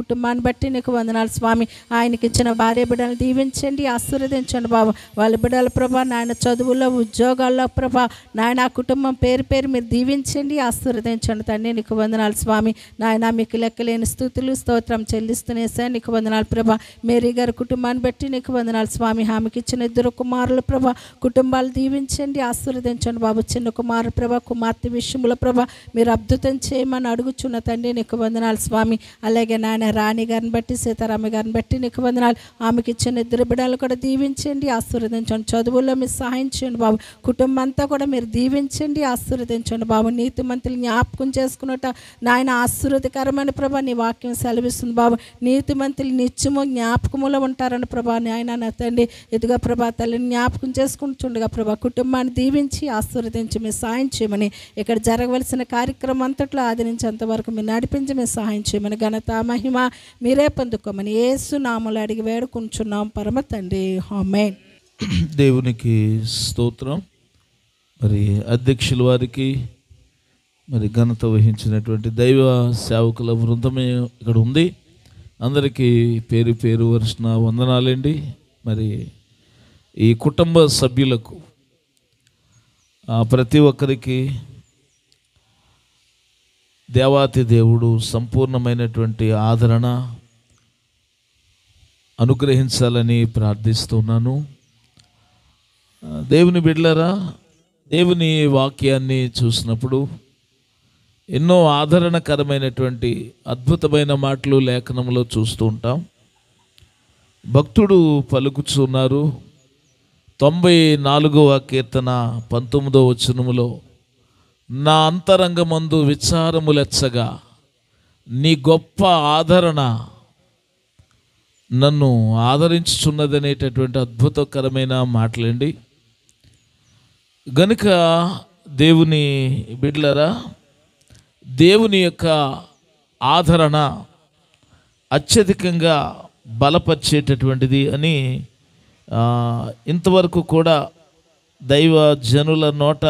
కుటుంబాన్ని బట్టి నీకు వందనాలు స్వామి. ఆయనకి ఇచ్చిన భార్య బిడ్డలను దీవించండి, ఆశీర్వదించండి బాబు. వాళ్ళ బిడ్డల ప్రభా నాయన చదువుల్లో, ఉద్యోగాల్లో ప్రభా నాయన ఆ కుటుంబం పేరు మీరు దీవించండి, ఆశీర్వదించండి తండ్రి. నీకు వందనాలు స్వామి. నాయన మీకు లెక్కలేని స్తుతులు స్తోత్రం చెల్లిస్తున్నేసా నీకు వందనాలు ప్రభా. మేరీ గారి కుటుంబాన్ని బట్టి నీకు వందనాలు స్వామి. ఆమెకి ఇచ్చిన 2 కుమారులు ప్రభా కుటుంబాలు దీవించండి, ఆశీర్వదించండి బాబు. చిన్న కుమారు ప్రభా, కుమార్తె విషయంలో ప్రభా మీరు అద్భుతం చేయమని అడుగుచున్న తండ్రి. నీకు వందనాలు స్వామి. అలాగే నాయన రాణి గారిని బట్టి, సీతారామ గారిని బట్టి నీకు వందనాలు. ఆమెకి ఇచ్చిన 2 బిడ్డలు కూడా దీవించండి, ఆశీర్వదించండి. చదువుల్లో మీరు సహాయం చేయండి బాబు. కుటుంబం అంతా కూడా మీరు దీవించండి, ఆశీర్వదించండి బాబు. నీతిమంతులు జ్ఞాపకం చేసుకున్నట్ట నాయన ఆశీర్వదకరమైన ప్రభా నీ వాక్యం సెలవిస్తుంది బాబు. నీతిమంతులు నిత్యము జ్ఞాపకములో ఉంటారని ప్రభా నాయన నా తండ్రి. ఎదుగా ప్రభా తల్లిని జ్ఞాపకం చేసుకుంటుండగా ప్రభా కుటుంబాన్ని దీవించి ఆశీర్వదించి మీరు సహాయం చేయమని, ఇక్కడ జరగవలసిన కార్యక్రమం అంతట్లో ఆదరించేంతవరకు మీరు నడిపించి మీరు సహాయం చేయమని, ఘనత మహిమ మీరే పొందుకోమని యేసు నామములో అడిగి వేడుకుంటున్నాం పరమ తండ్రి. ఆమేన్. దేవునికి స్తోత్రం. మరి అధ్యక్షుల వారికి, మరి ఘనత వహించినటువంటి దైవ సేవకుల బృందమే ఇక్కడ ఉంది. అందరికీ పేరు పేరు వరుసన వందనాలండి. మరి ఈ కుటుంబ సభ్యులకు ప్రతి ఒక్కరికి దేవాతి దేవుడు సంపూర్ణమైనటువంటి ఆదరణ అనుగ్రహించాలని ప్రార్థిస్తున్నాను. దేవుని బిడ్డలారా, దేవుని వాక్యాన్ని చూసినప్పుడు ఎన్నో ఆదరణకరమైనటువంటి అద్భుతమైన మాటలు లేఖనంలో చూస్తూ ఉంటాం. భక్తుడు పలుకుచున్నారు 94వ కీర్తన 19వ వచనములో, నా అంతరంగమందు విచారములెచ్చగా నీ గొప్ప ఆదరణ నన్ను ఆదరించుచున్నదనేటటువంటి అద్భుతకరమైన మాటలండి. గనుక దేవుని బిడ్డలారా, దేవుని యొక్క ఆదరణ అత్యధికంగా బలపరిచేటటువంటిది అని ఇంతవరకు కూడా దైవ జనుల నోట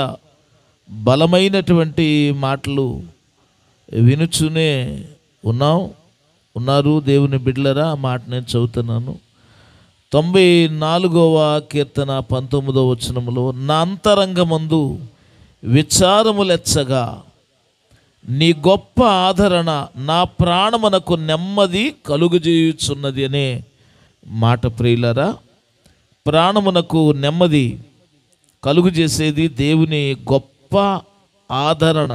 బలమైనటువంటి మాటలు వినుచునే ఉన్నారు. దేవుని బిడ్డలరా, ఆ మాట నేను చదువుతున్నాను. 94వ కీర్తన 19వ వచనములో, నా అంతరంగమందు విచారములెచ్చగా నీ గొప్ప ఆదరణ నా ప్రాణమునకు నెమ్మది కలుగజేయుచున్నది అనే మాట. ప్రియులారా, ప్రాణమునకు నెమ్మది కలుగజేసేది దేవుని గొప్ప ఆదరణ.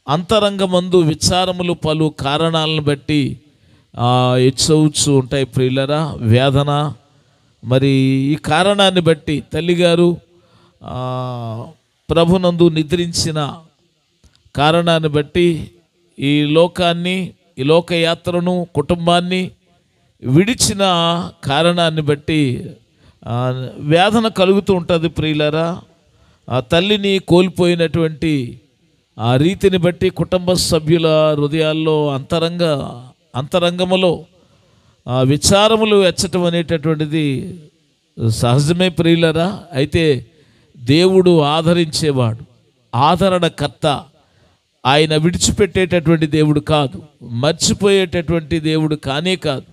అంతరంగమందు విచారములు పలు కారణాలను బట్టి హెచ్చవచ్చు ఉంటాయి ప్రియులారా. వేదన, మరి ఈ కారణాన్ని బట్టి తల్లిగారు ప్రభునందు నిద్రించిన కారణాన్ని బట్టి ఈ లోకాన్ని, ఈ లోకయాత్రను, కుటుంబాన్ని విడిచిన కారణాన్ని బట్టి వేదన కలుగుతూ ఉంటుంది ప్రియులారా. ఆ తల్లిని కోల్పోయినటువంటి ఆ రీతిని బట్టి కుటుంబ సభ్యుల హృదయాల్లో అంతరంగములో విచారములు ఎచ్చటం అనేటటువంటిది సహజమే ప్రియులరా. అయితే దేవుడు ఆదరించేవాడు, ఆదరణకర్త. ఆయన విడిచిపెట్టేటటువంటి దేవుడు కాదు, మర్చిపోయేటటువంటి దేవుడు కానే కాదు.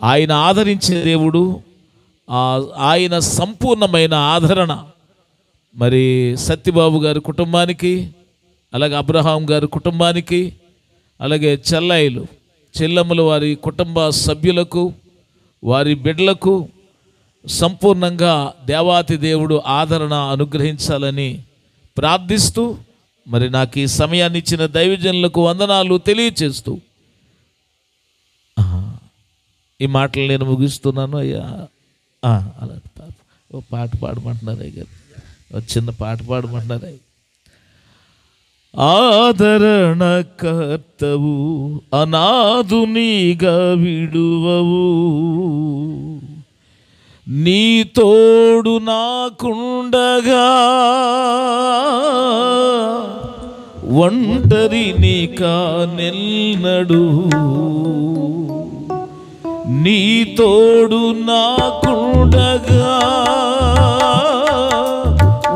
ఆయన ఆదరించే దేవుడు. ఆయన సంపూర్ణమైన ఆదరణ మరి సత్యబాబు గారి కుటుంబానికి, అలాగే అబ్రహాం గారి కుటుంబానికి, అలాగే చెల్లైలు చెల్లెమ్మలు వారి కుటుంబ సభ్యులకు, వారి బిడ్డలకు సంపూర్ణంగా దేవాతి దేవుడు ఆదరణ అనుగ్రహించాలని ప్రార్థిస్తూ, మరి నాకు ఈ సమయాన్ని ఇచ్చిన దైవజనులకు వందనాలు తెలియచేస్తూ ఈ మాటలు నేను ముగిస్తున్నాను అయ్యా. అలా ఓ పాట పాడమంటున్నారు అయ్య గారు, చిన్న పాట పాడమంటున్నారు అయ్య. ఆదరణకర్తవు అనాథునిగా విడువవు, నీ తోడు నాకుండగా ఒంటరిని కానెన్నడు, నీ తోడు నాకుండగా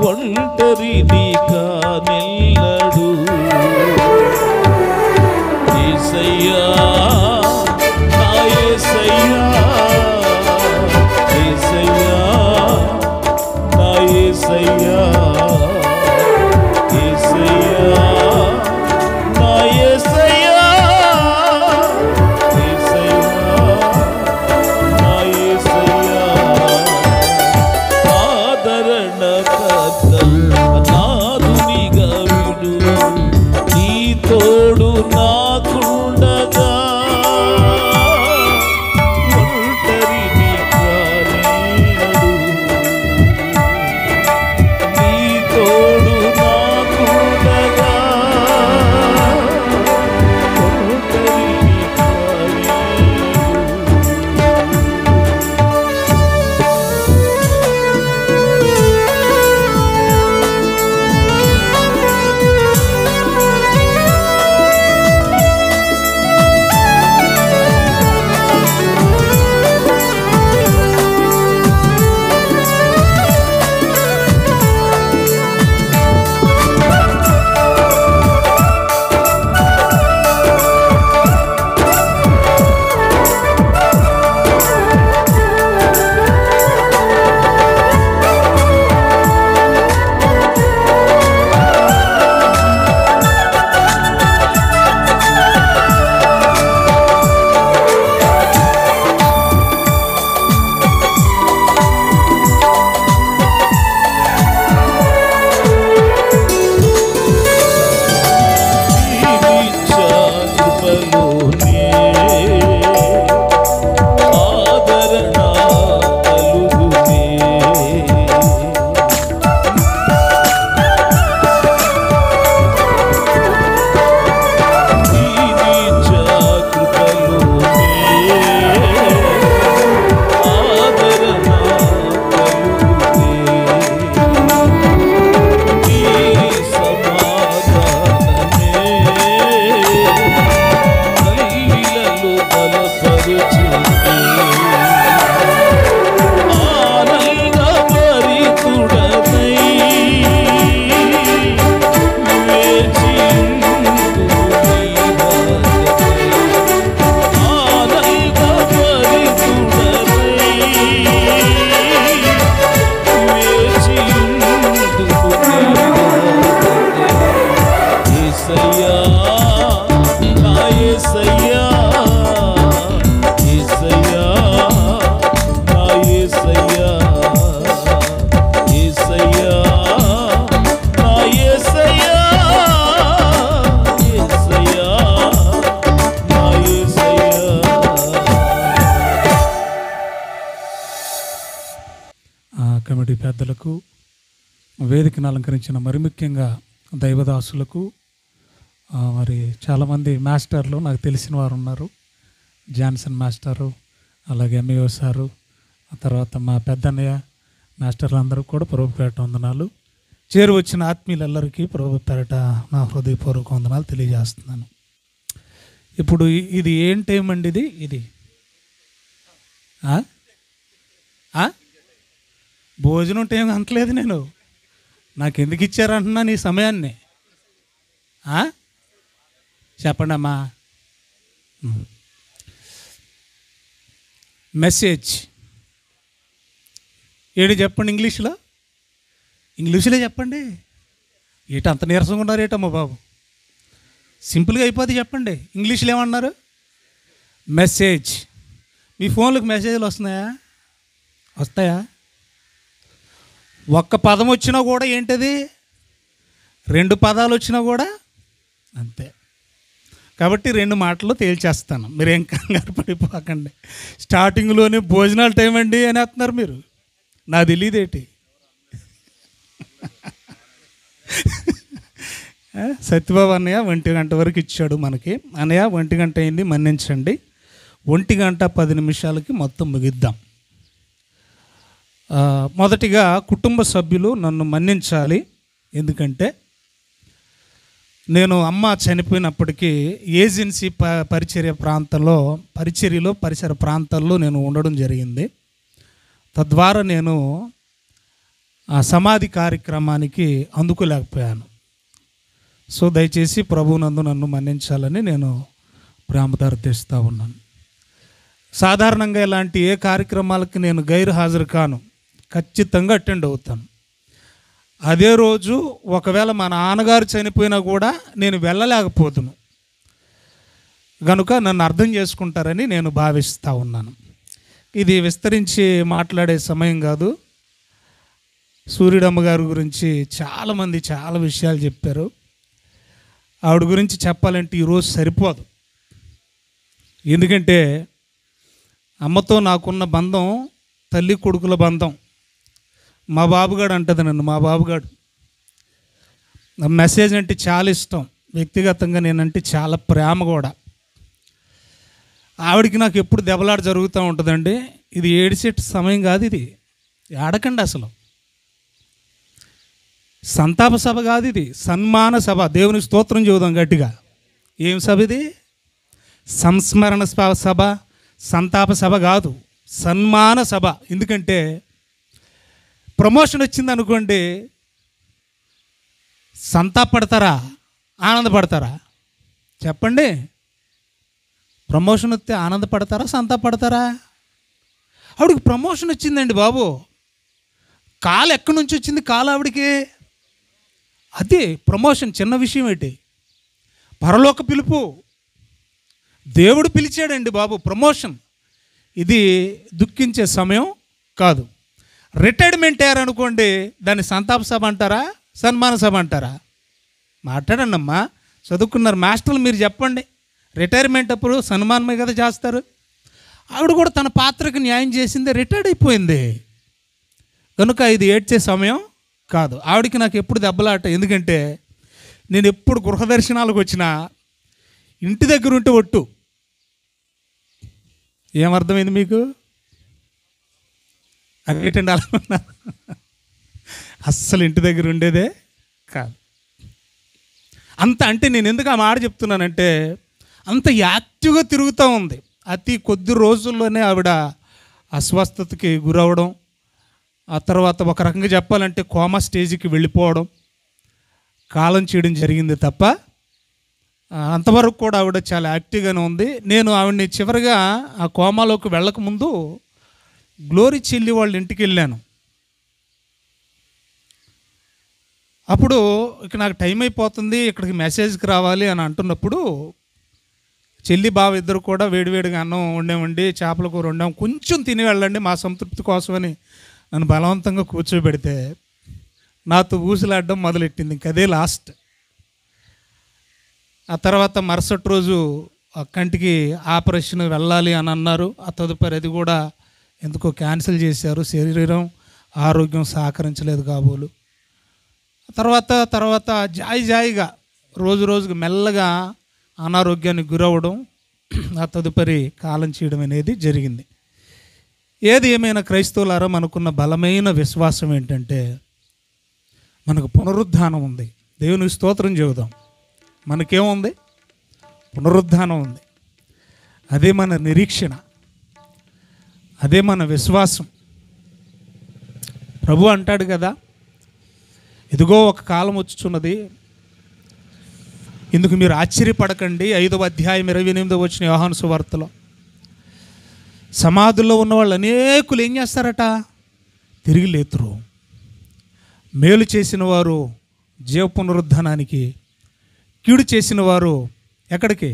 ఒంటరిని కానెన్నడు. యేసయ్యా నా యేసయ్యా, యేసయ్యా నా యేసయ్యా, యేసయ్యా నా యేసయ్యా, యేసయ్యా నా యేసయ్యా. ఆదరణకర్త అనాథునిగా విడువవు, నీ తోడు నాకుండగా ఒంటరిని కానెన్నడు, నీ తోడు నాకుండగా ఒంటరిని కమిటీ పెద్దలకు, వేదికను అలంకరించిన మరి ముఖ్యంగా దైవదాసులకు, మరి చాలామంది మాస్టర్లు నాకు తెలిసిన వారు ఉన్నారు. జాన్సన్ మాస్టరు, అలాగే ఎంఈఓ సారు, ఆ తర్వాత మా పెద్దన్నయ్య మాస్టర్లు అందరూ కూడా ప్రభు పేరట వందనాలు. చేరు వచ్చిన ఆత్మీయులందరికీ ప్రభు పేరట నా హృదయపూర్వక వందనాలు తెలియజేస్తున్నాను. ఇప్పుడు ఇది ఏం టైం అండి? ఇది ఆ? ఆ? భోజనం ఉంటే ఏం అనట్లేదు నేను. నాకు ఎందుకు ఇచ్చారంటున్నా నీ సమయాన్ని? చెప్పండి అమ్మా. మెసేజ్ ఏడు చెప్పండి ఇంగ్లీష్లో. ఇంగ్లీష్లో చెప్పండి. ఏట అంత నీరసంగా ఉన్నారు ఏటమ్మా బాబు? సింపుల్గా అయిపోతే చెప్పండి. ఇంగ్లీష్లో ఏమన్నారు? మెసేజ్. మీ ఫోన్లకు మెసేజ్లు వస్తున్నాయా? వస్తాయా? ఒక్క పదం వచ్చినా కూడా ఏంటది? 2 పదాలు వచ్చినా కూడా అంతే. కాబట్టి 2 మాటలు తేల్చేస్తాను, మీరేం కంగారు పడిపోకండి. స్టార్టింగ్లోనే భోజనాల టైం అండి అని అంటున్నారు మీరు. నా తెలియదేటి. సత్యబాబు అన్నయ్య 1 గంట వరకు ఇచ్చాడు మనకి. అన్నయ్య 1 గంట అయింది, మన్నించండి. 1 గంట 10 నిమిషాలకి మొత్తం ముగిద్దాం. మొదటిగా కుటుంబ సభ్యులు నన్ను మన్నించాలి. ఎందుకంటే నేను అమ్మ చనిపోయినప్పటికీ ఏజెన్సీ పరిసర ప్రాంతాల్లో నేను ఉండడం జరిగింది. తద్వారా నేను ఆ సమాధి కార్యక్రమానికి అందుకోలేకపోయాను. సో దయచేసి ప్రభువునందు నన్ను మన్నించాలని నేను ప్రేమతో తెస్తూ ఉన్నాను. సాధారణంగా ఇలాంటి ఏ కార్యక్రమాలకి నేను గైరు హాజరు కాను, ఖచ్చితంగా అటెండ్ అవుతాను. అదే రోజు ఒకవేళ మా నాన్నగారు చనిపోయినా కూడా నేను వెళ్ళలేకపోతును కనుక నన్ను అర్థం చేసుకుంటారని నేను భావిస్తూ ఉన్నాను. ఇది విస్తరించి మాట్లాడే సమయం కాదు. సూర్యుడమ్మ గారి గురించి చాలామంది చాలా విషయాలు చెప్పారు. ఆవిడ గురించి చెప్పాలంటే ఈరోజు సరిపోదు. ఎందుకంటే అమ్మతో నాకున్న బంధం తల్లి కొడుకుల బంధం. మా బాబుగాడు అంటది నన్ను, మా బాబుగాడు నా మెసేజ్ అంటే చాలా ఇష్టం. వ్యక్తిగతంగా నేనంటే చాలా ప్రేమ కూడా. ఆవిడికి నాకు ఎప్పుడు దెబ్బలాట జరుగుతూ ఉంటుందండి. ఇది ఏడిసేట సమయం కాదు, ఇది ఆడకండి అసలు. సంతాప సభ కాదు, ఇది సన్మాన సభ. దేవుని స్తోత్రం చెబుదాం గట్టిగా. ఏం సభ ఇది? సంస్మరణ సభ, సంతాప సభ కాదు, సన్మాన సభ. ఎందుకంటే ప్రమోషన్ వచ్చింది అనుకోండి, సంతాపడతారా ఆనందపడతారా? చెప్పండి. ప్రమోషన్ వస్తే ఆనందపడతారా సంతాపడతారా? ఆవిడికి ప్రమోషన్ వచ్చిందండి బాబు. కాలు ఎక్కడి నుంచి వచ్చింది? కాలు ఆవిడికి అది ప్రమోషన్. చిన్న విషయం ఏంటి? పరలోక పిలుపు, దేవుడు పిలిచాడండి బాబు. ప్రమోషన్ ఇది దుఃఖించే సమయం కాదు. రిటైర్మెంట్ అయ్యారనుకోండి, దాన్ని సంతాప సభ అంటారా సన్మాన సభ అంటారా? మాట్లాడండి అమ్మా, చదువుకున్నారు మాస్టర్లు, మీరు చెప్పండి. రిటైర్మెంట్ అప్పుడు సన్మానమే కదా చేస్తారు. ఆవిడ కూడా తన పాత్రకు న్యాయం చేసింది, రిటైర్డ్ అయిపోయింది కనుక ఇది ఏడ్చే సమయం కాదు. ఆవిడకి నాకు ఎప్పుడు దెబ్బలాట. ఎందుకంటే నేను ఎప్పుడు గృహ దర్శనాలకు వచ్చినా ఇంటి దగ్గర ఉంటే ఒట్టు. ఏమర్థమైంది మీకు? అదేంటండి అలా ఉన్నారు? అస్సలు ఇంటి దగ్గర ఉండేదే కాదు. అంత అంటే నేను ఎందుకు ఆ మాట చెప్తున్నానంటే, అంత యాక్టివ్గా తిరుగుతూ ఉంది. అతి కొద్ది రోజుల్లోనే ఆవిడ అస్వస్థతకి గురవడం, ఆ తర్వాత ఒక రకంగా చెప్పాలంటే కోమా స్టేజ్కి వెళ్ళిపోవడం, కాలం చేయడం జరిగింది తప్ప అంతవరకు కూడా ఆవిడ చాలా యాక్టివ్గానే ఉంది. నేను ఆవిడని చివరిగా ఆ కోమాలోకి వెళ్ళకముందు గ్లోరీ చెల్లి వాళ్ళ ఇంటికి వెళ్ళాను. అప్పుడు ఇక నాకు టైం అయిపోతుంది, ఇక్కడికి మెసేజ్కి రావాలి అని అంటున్నప్పుడు చెల్లి బావ ఇద్దరు కూడా వేడివేడిగా అన్నం వండేవండి, చేపల కూర వండాం, కొంచెం తిని వెళ్ళండి మా సంతృప్తి కోసమని నన్ను బలవంతంగా కూర్చోబెడితే నాతో ఊసులాడడం మొదలెట్టింది. ఇంకదే లాస్ట్. ఆ తర్వాత మరుసటి రోజు కంటికి ఆపరేషన్ వెళ్ళాలి అని అన్నారు. ఆ తదుపరి అది కూడా ఎందుకో క్యాన్సిల్ చేశారు. శరీరం ఆరోగ్యం సహకరించలేదు కాబోలు. తర్వాత జాయిగా రోజుకి మెల్లగా అనారోగ్యానికి గురవడం, ఆ తదుపరి కాలం చేయడం అనేది జరిగింది. ఏది ఏమైనా క్రైస్తవులారా, మనకున్న బలమైన విశ్వాసం ఏంటంటే మనకు పునరుద్ధానం ఉంది. దేవునికి స్తోత్రం చెబుదాం. మనకేముంది? పునరుద్ధానం ఉంది. అదే మన నిరీక్షణ. అదే మన విశ్వాసం. ప్రభు అంటాడు కదా, ఇదిగో ఒక కాలం వచ్చుచున్నది, ఇందుకు మీరు ఆశ్చర్యపడకండి. 5వ అధ్యాయం 28వ వచనం యోహాను సువార్తలో, సమాధుల్లో ఉన్న వాళ్ళు అనేకులు ఏం చేస్తారట? తిరిగి లేతురు. మేలు చేసిన వారు జీవ పునరుద్ధానానికి, కీడు చేసిన వారు ఎక్కడికి?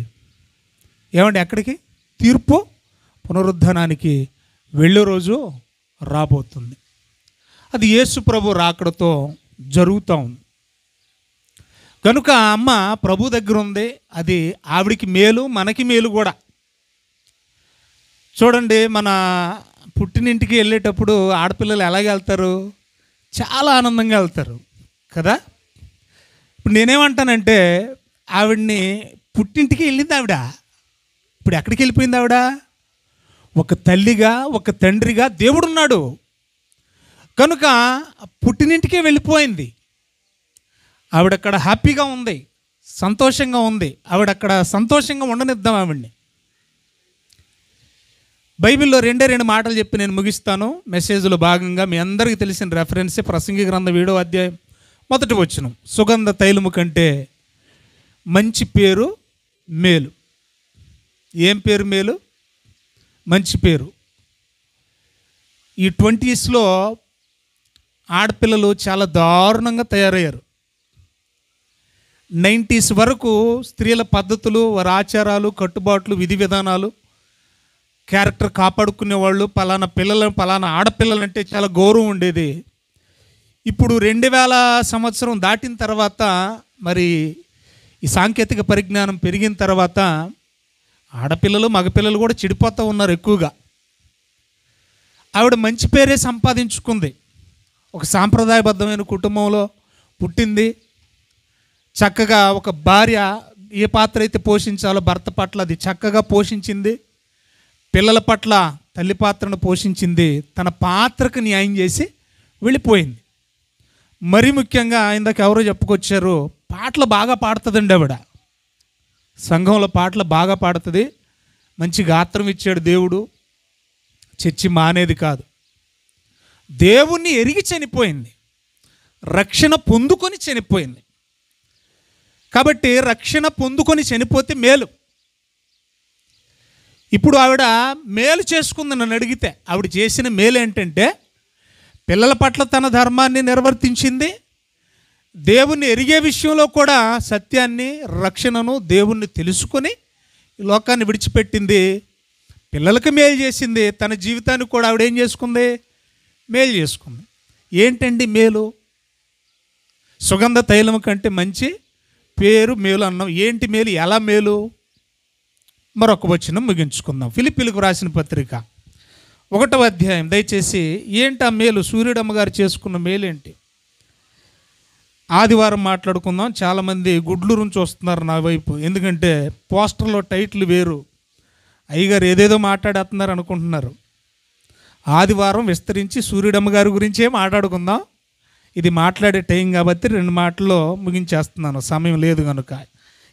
ఏమండి ఎక్కడికి? తీర్పు పునరుద్ధానానికి వెళ్ళే రోజు రాబోతుంది. అది యేసు ప్రభు రాకడతో జరుగుతూ ఉంది. కనుక అమ్మ ప్రభు దగ్గర ఉంది. అది ఆవిడికి మేలు, మనకి మేలు కూడా. చూడండి, మన పుట్టినింటికి వెళ్ళేటప్పుడు ఆడపిల్లలు ఎలాగ వెళ్తారు? చాలా ఆనందంగా వెళ్తారు కదా. ఇప్పుడు నేనేమంటానంటే, ఆవిడ్ని పుట్టింటికి వెళ్ళింది ఆవిడ, ఇప్పుడు ఎక్కడికి వెళ్ళిపోయింది ఆవిడ? ఒక తల్లిగా, ఒక తండ్రిగా దేవుడున్నాడు కనుక పుట్టినింటికే వెళ్ళిపోయింది. ఆవిడక్కడ హ్యాపీగా ఉంది, సంతోషంగా ఉంది. ఆవిడక్కడ సంతోషంగా ఉండనిద్దాం ఆవిడ్ని. బైబిల్లో 2 మాటలు చెప్పి నేను ముగిస్తాను. మెసేజ్లో భాగంగా మీ అందరికీ తెలిసిన రెఫరెన్సే ప్రసంగి గ్రంథం 7వ అధ్యాయం 1వ వచనం. సుగంధ తైలము కంటే మంచి పేరు మేలు. ఏం పేరు మేలు? మంచి పేరు. ఈ 20స్లో ఆడపిల్లలు చాలా దారుణంగా తయారయ్యారు. 90s వరకు స్త్రీల పద్ధతులు, వారి ఆచారాలు, కట్టుబాట్లు, విధి విధానాలు, క్యారెక్టర్ కాపాడుకునేవాళ్ళు. పలానా పిల్లలు, పలానా ఆడపిల్లలంటే చాలా గౌరవం ఉండేది. ఇప్పుడు 2000 సంవత్సరం దాటిన తర్వాత, మరి ఈ సాంకేతిక పరిజ్ఞానం పెరిగిన తర్వాత ఆడపిల్లలు, మగపిల్లలు కూడా చెడిపోతూ ఉన్నారు ఎక్కువగా. ఆవిడ మంచి పేరే సంపాదించుకుంది. ఒక సాంప్రదాయబద్ధమైన కుటుంబంలో పుట్టింది. చక్కగా ఒక భార్య ఏ పాత్ర అయితే పోషించాలో భర్త పట్ల అది చక్కగా పోషించింది. పిల్లల పట్ల తల్లి పాత్రను పోషించింది. తన పాత్రకు న్యాయం చేసి వెళ్ళిపోయింది. మరీ ముఖ్యంగా ఇందాక ఎవరో చెప్పుకొచ్చారు, పాటలు బాగా పాడుతుందండి ఆవిడ. సంఘంలో పాటలు బాగా పాడుతుంది. మంచి గాత్రం ఇచ్చాడు దేవుడు. చర్చి మానేది కాదు. దేవుణ్ణి ఎరిగి చనిపోయింది. రక్షణ పొందుకొని చనిపోయింది. కాబట్టి రక్షణ పొందుకొని చనిపోతే మేలు. ఇప్పుడు ఆవిడ మేలు చేసుకుంది. నన్ను అడిగితే ఆవిడ చేసిన మేలు ఏంటంటే, పిల్లల పట్ల తన ధర్మాన్ని నిర్వర్తించింది. దేవుణ్ణి ఎరిగే విషయంలో కూడా సత్యాన్ని, రక్షణను, దేవుణ్ణి తెలుసుకొని ఈ లోకాన్ని విడిచిపెట్టింది. పిల్లలకి మేలు చేసింది. తన జీవితాన్ని కూడా ఆవిడ ఏం చేసుకుంది? మేలు చేసుకుంది. ఏంటండి మేలు? సుగంధ తైలం కంటే మంచి పేరు మేలు అన్నాం. ఏంటి మేలు? ఎలా మేలు? మరొక వచనం ముగించుకుందాం. ఫిలిప్పీలకు రాసిన పత్రిక 1వ అధ్యాయం. దయచేసి ఏంటి ఆ మేలు? సూర్యుడమ్మ గారు చేసుకున్న మేలేంటి? ఆదివారం మాట్లాడుకుందాం. చాలామంది గుడ్లు నుంచి వస్తున్నారు నా వైపు. ఎందుకంటే పోస్టర్లో టైటిల్ వేరు, అయ్యగారు ఏదేదో మాట్లాడేస్తున్నారు అనుకుంటున్నారు. ఆదివారం విస్తరించి సూర్యుడమ్మ గారి గురించే మాట్లాడుకుందాం. ఇది మాట్లాడే టైం కాబట్టి 2 మాటల్లో ముగించేస్తున్నాను, సమయం లేదు కనుక.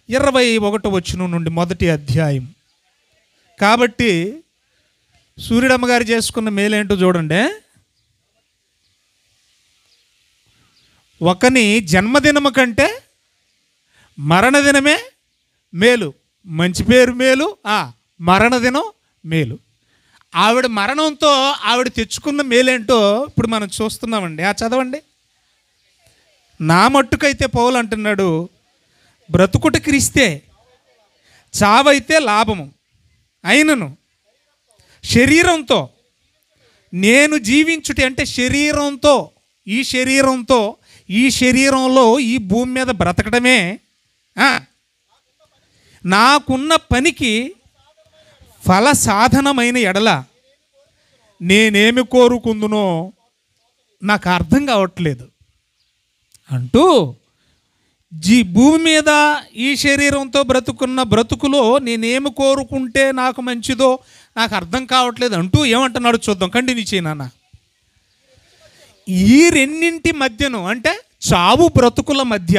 21వ వచనం నుండి 1వ అధ్యాయం. కాబట్టి సూర్యుడమ్మ గారు చేసుకున్న మేలేంటో చూడండి. ఒకని జన్మదినము కంటే మరణదినమే మేలు. మంచి పేరు మేలు, మరణదినం మేలు. ఆవిడ మరణంతో ఆవిడ తెచ్చుకున్న మేలేంటో ఇప్పుడు మనం చూస్తున్నామండి. చదవండి. నా మట్టుకైతే పౌలు అంటున్నాడు, బ్రతుకుట క్రీస్తే, చావైతే లాభము. అయినను శరీరంతో నేను జీవించుటే, అంటే శరీరంతో, ఈ శరీరంలో ఈ భూమి మీద బ్రతకడమే, నాకున్న పనికి ఫల సాధనమైన ఎడల నేనేమి కోరుకుందునో నాకు అర్థం కావట్లేదు అంటూ, భూమి మీద ఈ శరీరంతో బ్రతుకున్న బ్రతుకులో నేనేమి కోరుకుంటే నాకు మంచిదో నాకు అర్థం కావట్లేదు అంటూ ఏమంటున్నాడు చూద్దాం. కంటిన్యూ చేయనా. ఈ రెండింటి మధ్యను, అంటే చావు బ్రతుకుల మధ్య,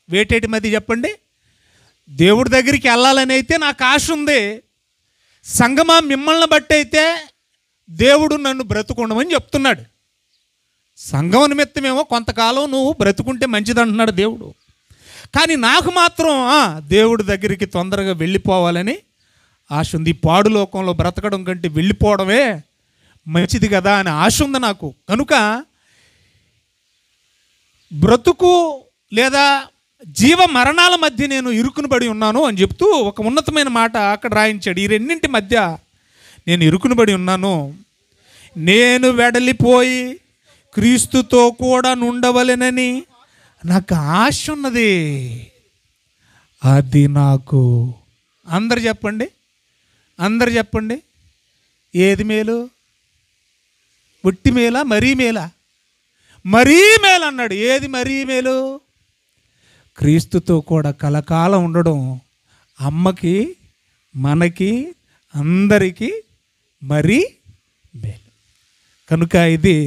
వేటేటి మధ్య చెప్పండి? దేవుడి దగ్గరికి వెళ్ళాలని అయితే నాకు ఆశ ఉంది. సంగమా మిమ్మల్ని బట్టి అయితే దేవుడు నన్ను బ్రతుకుండమని చెప్తున్నాడు. సంఘం నిమిత్తమేమో కొంతకాలం నువ్వు బ్రతుకుంటే మంచిదంటున్నాడు దేవుడు. కానీ నాకు మాత్రం దేవుడి దగ్గరికి తొందరగా వెళ్ళిపోవాలని ఆశ ఉంది. ఈ పాడు లోకంలో బ్రతకడం కంటే వెళ్ళిపోవడమే మంచిది కదా అని ఆశ ఉంది నాకు. కనుక బ్రతుకు లేదా జీవ మరణాల మధ్య నేను ఇరుకుని పడి ఉన్నాను అని చెప్తూ ఒక ఉన్నతమైన మాట అక్కడ రాయించాడు. ఈ రెండింటి మధ్య నేను ఇరుకుని పడి ఉన్నాను. నేను వెడలిపోయి క్రీస్తుతో కూడా నుండవలెనని నాకు ఆశ ఉన్నది. అది నాకు అందరు చెప్పండి, అందరు చెప్పండి, ఏది మేలు? ఒట్టి మేలా, మరీ మేలా? మరీ మేలు అన్నాడు. ఏది మరీ మేలు? క్రీస్తుతో కూడా కలకాలం ఉండడం అమ్మకి, మనకి, అందరికీ మరీ మేలు. కనుక ఇది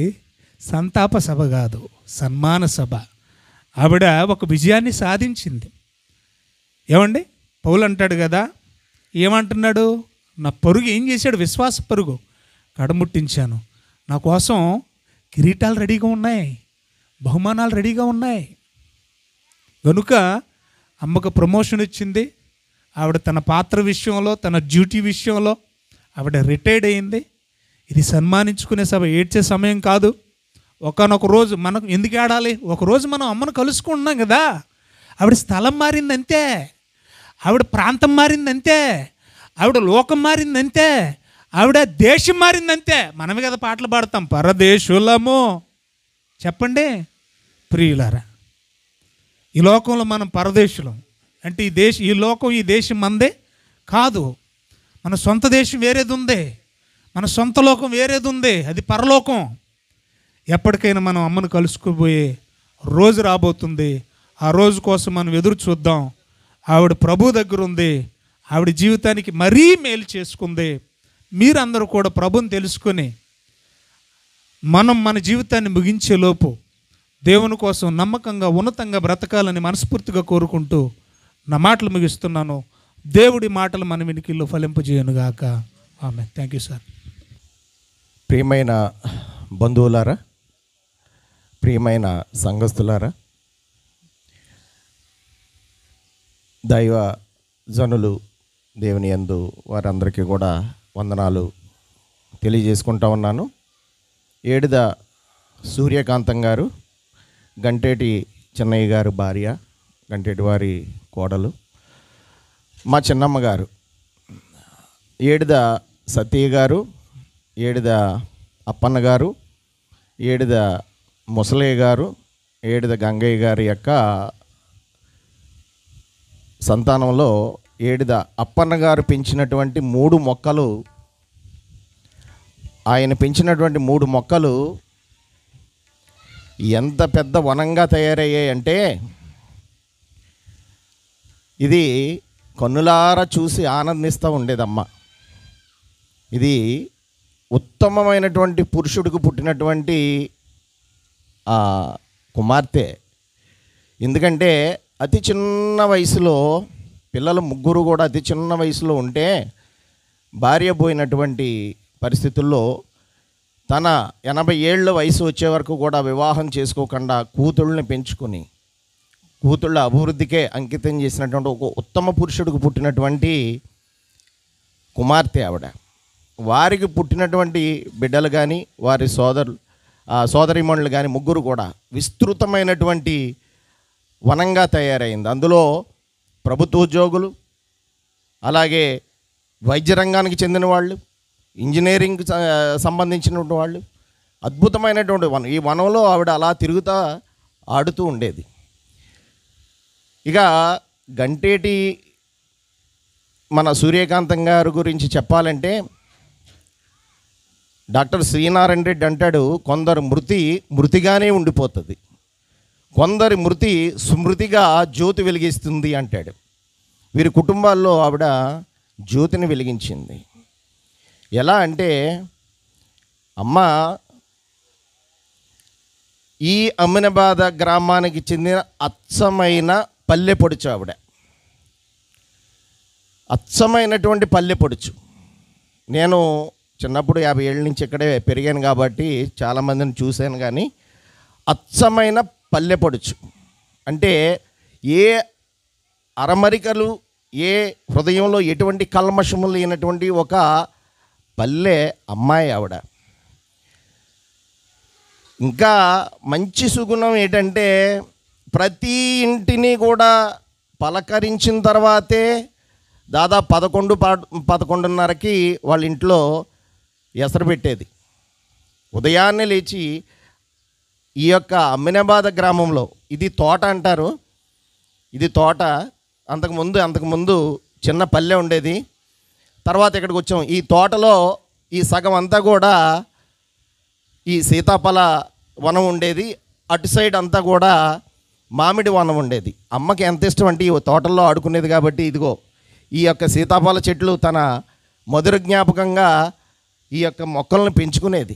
సంతాప సభ కాదు, సన్మాన సభ. ఆవిడ ఒక విజయాన్ని సాధించింది. ఏమండి, పౌలు అంటాడు కదా, ఏమంటున్నాడు? నా పరుగు ఏం చేశాడు? విశ్వాస పరుగు కడముట్టించాను. నా కోసం కిరీటాలు రెడీగా ఉన్నాయి, బహుమానాలు రెడీగా ఉన్నాయి. కనుక అమ్మకు ప్రమోషన్ ఇచ్చింది. ఆవిడ తన పాత్ర విషయంలో, తన డ్యూటీ విషయంలో ఆవిడ రిటైర్డ్ అయింది. ఇది సన్మానించుకునే సభ, ఏడ్చే సమయం కాదు. ఒకనొక రోజు మనకు ఎందుకు ఆడాలి? ఒకరోజు మనం అమ్మను కలుసుకుంటున్నాం కదా. ఆవిడ స్థలం మారిందంతే, ఆవిడ ప్రాంతం మారిందంతే, ఆవిడ లోకం మారిందంతే, ఆవిడ దేశం మారిందంతే. మనమే కదా పాటలు పాడతాం, పరదేశులము. చెప్పండి ప్రియులారా, ఈ లోకంలో మనం పరదేశులం. అంటే ఈ లోకం, ఈ దేశం మందే కాదు. మన సొంత దేశం వేరేది ఉంది, మన సొంత లోకం వేరేది ఉంది, అది పరలోకం. ఎప్పటికైనా మనం అమ్మను కలుసుకుపోయే రోజు రాబోతుంది. ఆ రోజు కోసం మనం ఎదురు చూద్దాం. ఆవిడ ప్రభు దగ్గర ఉంది, ఆవిడ జీవితానికి మరీ మేలు చేసుకుంది. మీరందరూ కూడా ప్రభుని తెలుసుకొని మనం మన జీవితాన్ని ముగించేలోపు దేవుని కోసం నమ్మకంగా ఉన్నతంగా బ్రతకాలని మనస్ఫూర్తిగా కోరుకుంటూ నా మాటలు ముగిస్తున్నాను. దేవుడి మాటలు మన వినికిల్లో ఫలింపజేయనుగాక. ఆమె. Thank you sir. ప్రియమైన బంధువులారా, ప్రియమైన సంఘస్థులారా, దైవ జనులు, దేవుని యందు వారందరికీ కూడా వందనాలు తెలియజేసుకుంటా ఉన్నాను. ఏడిద సూర్యకాంతం గారు, గంటేటి చెన్నయ్య గారు భార్య, గంటేటి వారి కోడలు, మా చిన్నమ్మ గారు, ఏడిద సతీయ గారు, ఏడిద అప్పన్న గారు, ఏడిద ముసలయ్య గారు, ఏడిద గంగయ్య గారి యొక్క సంతానంలో ఏడిద అప్పన్న గారు పెంచినటువంటి 3 మొక్కలు, ఆయన పెంచినటువంటి 3 మొక్కలు ఎంత పెద్ద వనంగా తయారయ్యాయంటే ఇది కన్నులారా చూసి ఆనందిస్తూ ఉండేదమ్మ. ఇది ఉత్తమమైనటువంటి పురుషుడికి పుట్టినటువంటి కుమార్తె. ఎందుకంటే అతి చిన్న వయసులో పిల్లలు 3 కూడా అతి చిన్న వయసులో ఉంటే భార్య పోయినటువంటి పరిస్థితుల్లో తన 80 ఏళ్ళ వయసు వచ్చే వరకు కూడా వివాహం చేసుకోకుండా కూతుళ్ళని పెంచుకొని కూతుళ్ళ అభివృద్ధికే అంకితం చేసినటువంటి ఒక ఉత్తమ పురుషుడికి పుట్టినటువంటి కుమార్తె ఆవిడ. వారికి పుట్టినటువంటి బిడ్డలు కానీ వారి సోదరీమణులు కానీ 3 కూడా విస్తృతమైనటువంటి వనంగా తయారైంది. అందులో ప్రభుత్వ ఉద్యోగులు, అలాగే వైద్య రంగానికి చెందిన వాళ్ళు, ఇంజనీరింగ్ సంబంధించినటువంటి వాళ్ళు, అద్భుతమైనటువంటి వనం. ఈ వనంలో ఆవిడ అలా తిరుగుతూ ఆడుతూ ఉండేది. ఇక గంటేటి మన సూర్యకాంతం గారి గురించి చెప్పాలంటే డాక్టర్ శ్రీనారాయణ రెడ్డి అంటాడు, కొందరు మృతిగానే ఉండిపోతుంది, కొందరి మృతి స్మృతిగా జ్యోతి వెలిగిస్తుంది అంటాడు. వీరి కుటుంబాల్లో ఆవిడ జ్యోతిని వెలిగించింది. ఎలా అంటే అమ్మ ఈ అమ్మినబాద గ్రామానికి చెందిన అచ్చమైన పల్లె పొడుచు ఆవిడ. అచ్చమైనటువంటి పల్లె పొడుచు. నేను చిన్నప్పుడు 50 ఏళ్ళ నుంచి ఇక్కడే పెరిగాను కాబట్టి చాలామందిని చూశాను. కానీ అచ్చమైన పల్లెపడుచు అంటే ఏ అరమరికలు, ఏ హృదయంలో ఎటువంటి కల్మషము లేనటువంటి ఒక పల్లె అమ్మాయి ఆవిడ. ఇంకా మంచి సుగుణం ఏంటంటే ప్రతి ఇంటిని కూడా పలకరించిన తర్వాతే దాదాపు 11-11:30కి వాళ్ళ ఇంట్లో ఎసరు పెట్టేది. ఉదయాన్నే లేచి ఈ యొక్క అమ్మినాబాద్ గ్రామంలో, ఇది తోట అంటారు, ఇది తోట. అంతకుముందు చిన్న పల్లె ఉండేది. తర్వాత ఇక్కడికి వచ్చాం. ఈ తోటలో ఈ సగం అంతా కూడా ఈ సీతాఫల వనం ఉండేది, అటు సైడ్ అంతా కూడా మామిడి వనం ఉండేది. అమ్మకి ఎంత ఇష్టం అంటే ఈ తోటల్లో ఆడుకునేది కాబట్టి ఇదిగో ఈ యొక్క సీతాఫల చెట్లు తన మధుర జ్ఞాపకంగా ఈ యొక్క మొక్కలను పెంచుకునేది.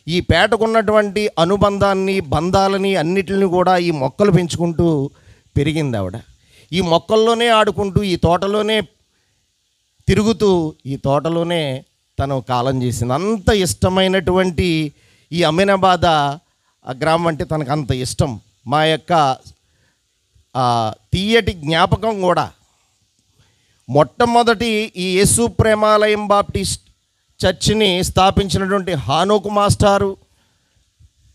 ఈ పేటకున్నటువంటి అనుబంధాన్ని, బంధాలని అన్నిటిని కూడా ఈ మొక్కలు పెంచుకుంటూ పెరిగింది ఆవిడ. ఈ మొక్కల్లోనే ఆడుకుంటూ, ఈ తోటలోనే తిరుగుతూ, ఈ తోటలోనే తను కాలం చేసింది. అంత ఇష్టమైనటువంటి ఈ అమీనాబాద్ గ్రామం అంటే తనకు అంత ఇష్టం. మా యొక్క తీయటి జ్ఞాపకం కూడా మొట్టమొదటి ఈ యేసు ప్రేమాలయం బాప్టిస్ట్ చర్చిని స్థాపించినటువంటి హానోకు మాస్టారు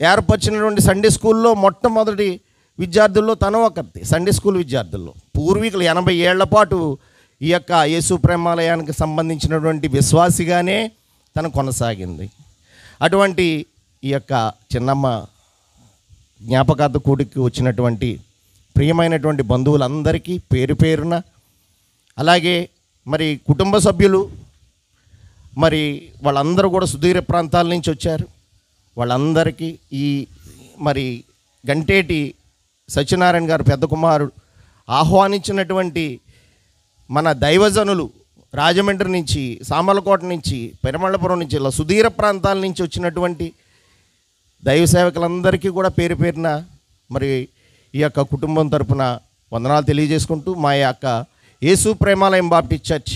ఏర్పరిచినటువంటి సండే స్కూల్లో మొట్టమొదటి విద్యార్థుల్లో తను ఒకటి. సండే స్కూల్ విద్యార్థుల్లో పూర్వీకులు 80 ఏళ్ల పాటు ఈ యొక్క యేసు ప్రేమాలయానికి సంబంధించినటువంటి విశ్వాసిగానే తను కొనసాగింది. అటువంటి ఈ యొక్క చిన్నమ్మ జ్ఞాపకార్థ కూడికి వచ్చినటువంటి ప్రియమైనటువంటి బంధువులందరికీ పేరు పేరున, అలాగే మరి కుటుంబ సభ్యులు, మరి వాళ్ళందరూ కూడా సుదూర ప్రాంతాల నుంచి వచ్చారు. వాళ్ళందరికీ ఈ మరి గంటేటి సత్యనారాయణ గారు పెద్ద కుమారుడు ఆహ్వానించినటువంటి మన దైవజనులు రాజమండ్రి నుంచి, సామర్లకోట నుంచి, పెరమళ్ళపురం నుంచి, ఇలా సుదూర ప్రాంతాల నుంచి వచ్చినటువంటి దైవ సేవకులందరికీ కూడా పేరు పేరున మరి ఈ యొక్క కుటుంబం తరపున వందనాలు తెలియజేసుకుంటూ, మా యొక్క యేసు ప్రేమాలయం బాప్టిస్ట్ చర్చ్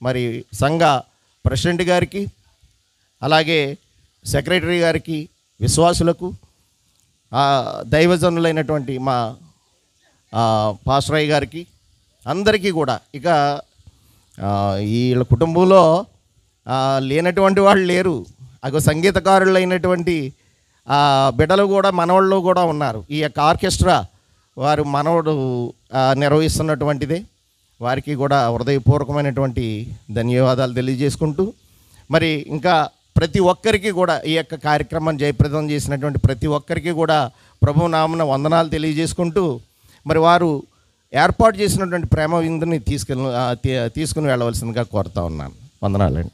మరి సంఘ ప్రెసిడెంట్ గారికి, అలాగే సెక్రటరీ గారికి, విశ్వాసులకు, దైవజనులైనటువంటి మా పాస్టరయ్య గారికి, అందరికీ కూడా ఇక వీళ్ళ కుటుంబంలో లేనటువంటి వాళ్ళు లేరు. అగో సంగీతకారులైనటువంటి బిడ్డలు కూడా, మనవాళ్ళు కూడా ఉన్నారు. ఈ యొక్క ఆర్కెస్ట్రా వారు మనవడు నిర్వహిస్తున్నటువంటిదే. వారికి కూడా హృదయపూర్వకమైనటువంటి ధన్యవాదాలు తెలియజేసుకుంటూ, మరి ఇంకా ప్రతి ఒక్కరికి కూడా ఈ యొక్క కార్యక్రమాన్ని జయప్రదం చేసినటువంటి ప్రతి ఒక్కరికి కూడా ప్రభువు నామమున వందనాలు తెలియజేసుకుంటూ, మరి వారు ఏర్పాటు చేసినటువంటి ప్రేమ విందుని తీసుకుని వెళ్ళవలసిందిగా కోరుతా ఉన్నాను. వందనాలండి.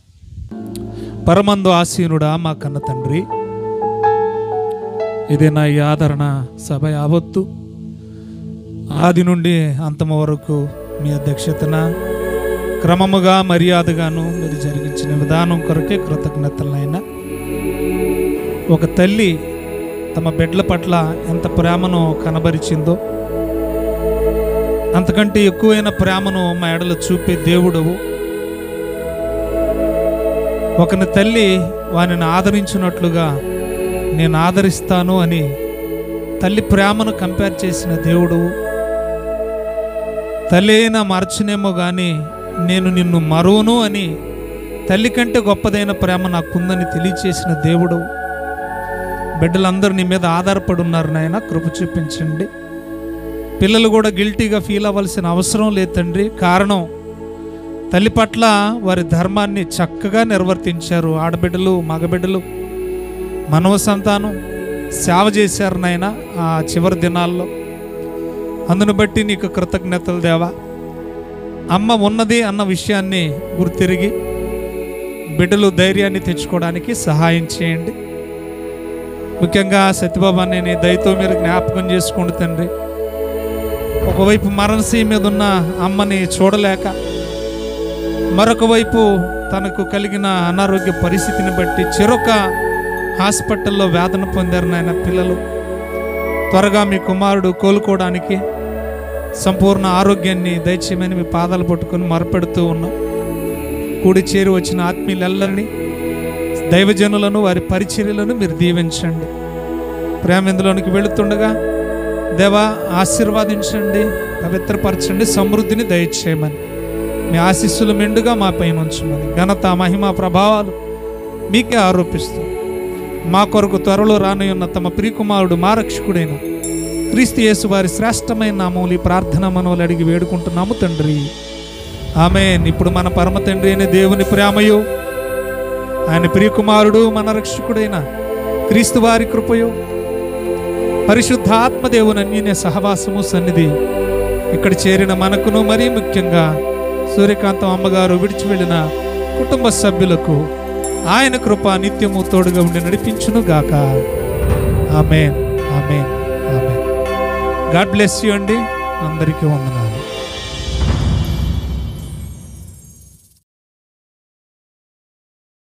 పరమందు ఆసీనుడా మా కన్న తండ్రి, ఇదే నా ఈ ఆదరణ సభ యావత్తు ఆది నుండి అంతము వరకు మీ అధ్యక్షతన క్రమముగా మర్యాదగాను మీరు జరిగించిన విధానం కొరకే కృతజ్ఞతలైనా. ఒక తల్లి తమ బిడ్డల పట్ల ఎంత ప్రేమను కనబరిచిందో, అంతకంటే ఎక్కువైన ప్రేమను మా ఎడలో చూపే దేవుడవు. ఒకని తల్లి వానిని ఆదరించినట్లుగా నేను ఆదరిస్తాను అని తల్లి ప్రేమను కంపేర్ చేసిన దేవుడు. తల్లి అయినా మరచునేమో కానీ నేను నిన్ను మరువను అని తల్లి కంటే గొప్పదైన ప్రేమ నాకుందని తెలియచేసిన దేవుడు. బిడ్డలందరూ నీ మీద ఆధారపడి ఉన్నారు నాయన, కృప చూపించండి. పిల్లలు కూడా గిల్టీగా ఫీల్ అవ్వాల్సిన అవసరం లేదు తండ్రి. కారణం తల్లి పట్ల వారి ధర్మాన్ని చక్కగా నిర్వర్తించారు. ఆడబిడ్డలు, మగబిడ్డలు, మనవ సంతానం సేవ చేశారు నాయన ఆ చివరి దినాల్లో. అందును బట్టి నీకు కృతజ్ఞతలు దేవా. అమ్మ ఉన్నది అన్న విషయాన్ని గుర్తిరిగి బిడ్డలు ధైర్యాన్ని తెచ్చుకోవడానికి సహాయం చేయండి. ముఖ్యంగా సత్యబాబాని నీ దయతో మీరు జ్ఞాపకం చేసుకోండి తండ్రి. ఒకవైపు మరణశయ్య మీద ఉన్న అమ్మని చూడలేక, మరొక వైపు తనకు కలిగిన అనారోగ్య పరిస్థితిని బట్టి చెరొక హాస్పిటల్లో వేదన పొందారు నాయన పిల్లలు. త్వరగా మీ కుమారుడు కోలుకోవడానికి సంపూర్ణ ఆరోగ్యాన్ని దయచేయమని మీ పాదాలు పట్టుకొని మొరపెడుతూ ఉన్నాం. కూడి చేరి వచ్చిన ఆత్మీయులెల్లరినీ, దైవజనులను, వారి పరిచర్యలను మీరు దీవించండి. ప్రేమిందులోనికి వెళుతుండగా దేవా ఆశీర్వాదించండి, పవిత్రపరచండి, సమృద్ధిని దయచేయమని, మీ ఆశీస్సులు మెండుగా మా పైన ఉంచమని, ఘనత మహిమ ప్రభావాలు మీకే ఆరోపిస్తూ మా కొరకు త్వరలో రానున్న తమ ప్రియకుమారుడు మా రక్షకుడైన క్రీస్తు యేసు వారి శ్రేష్టమైన నామములు ఈ ప్రార్థన మనవులు అడిగి వేడుకుంటున్నాము తండ్రి, ఆమేన్. ఇప్పుడు మన పరమ తండ్రి అయిన దేవుని ప్రేమయు, ఆయన ప్రియకుమారుడు మన రక్షకుడైన క్రీస్తు వారి కృపయు, పరిశుద్ధ ఆత్మదేవుని అన్యోన్య సహవాసము సన్నిధి ఇక్కడ చేరిన మనకును, మరీ ముఖ్యంగా సూర్యకాంతం అమ్మగారు విడిచి వెళ్ళిన కుటుంబ సభ్యులకు ఆయన కృప నిత్యము తోడుగా ఉండి నడిపించును గాక. ఆమేన్, ఆమేన్, ఆమేన్. గాడ్ బ్లెస్ యూ అండి. అందరికీ వందనాలు.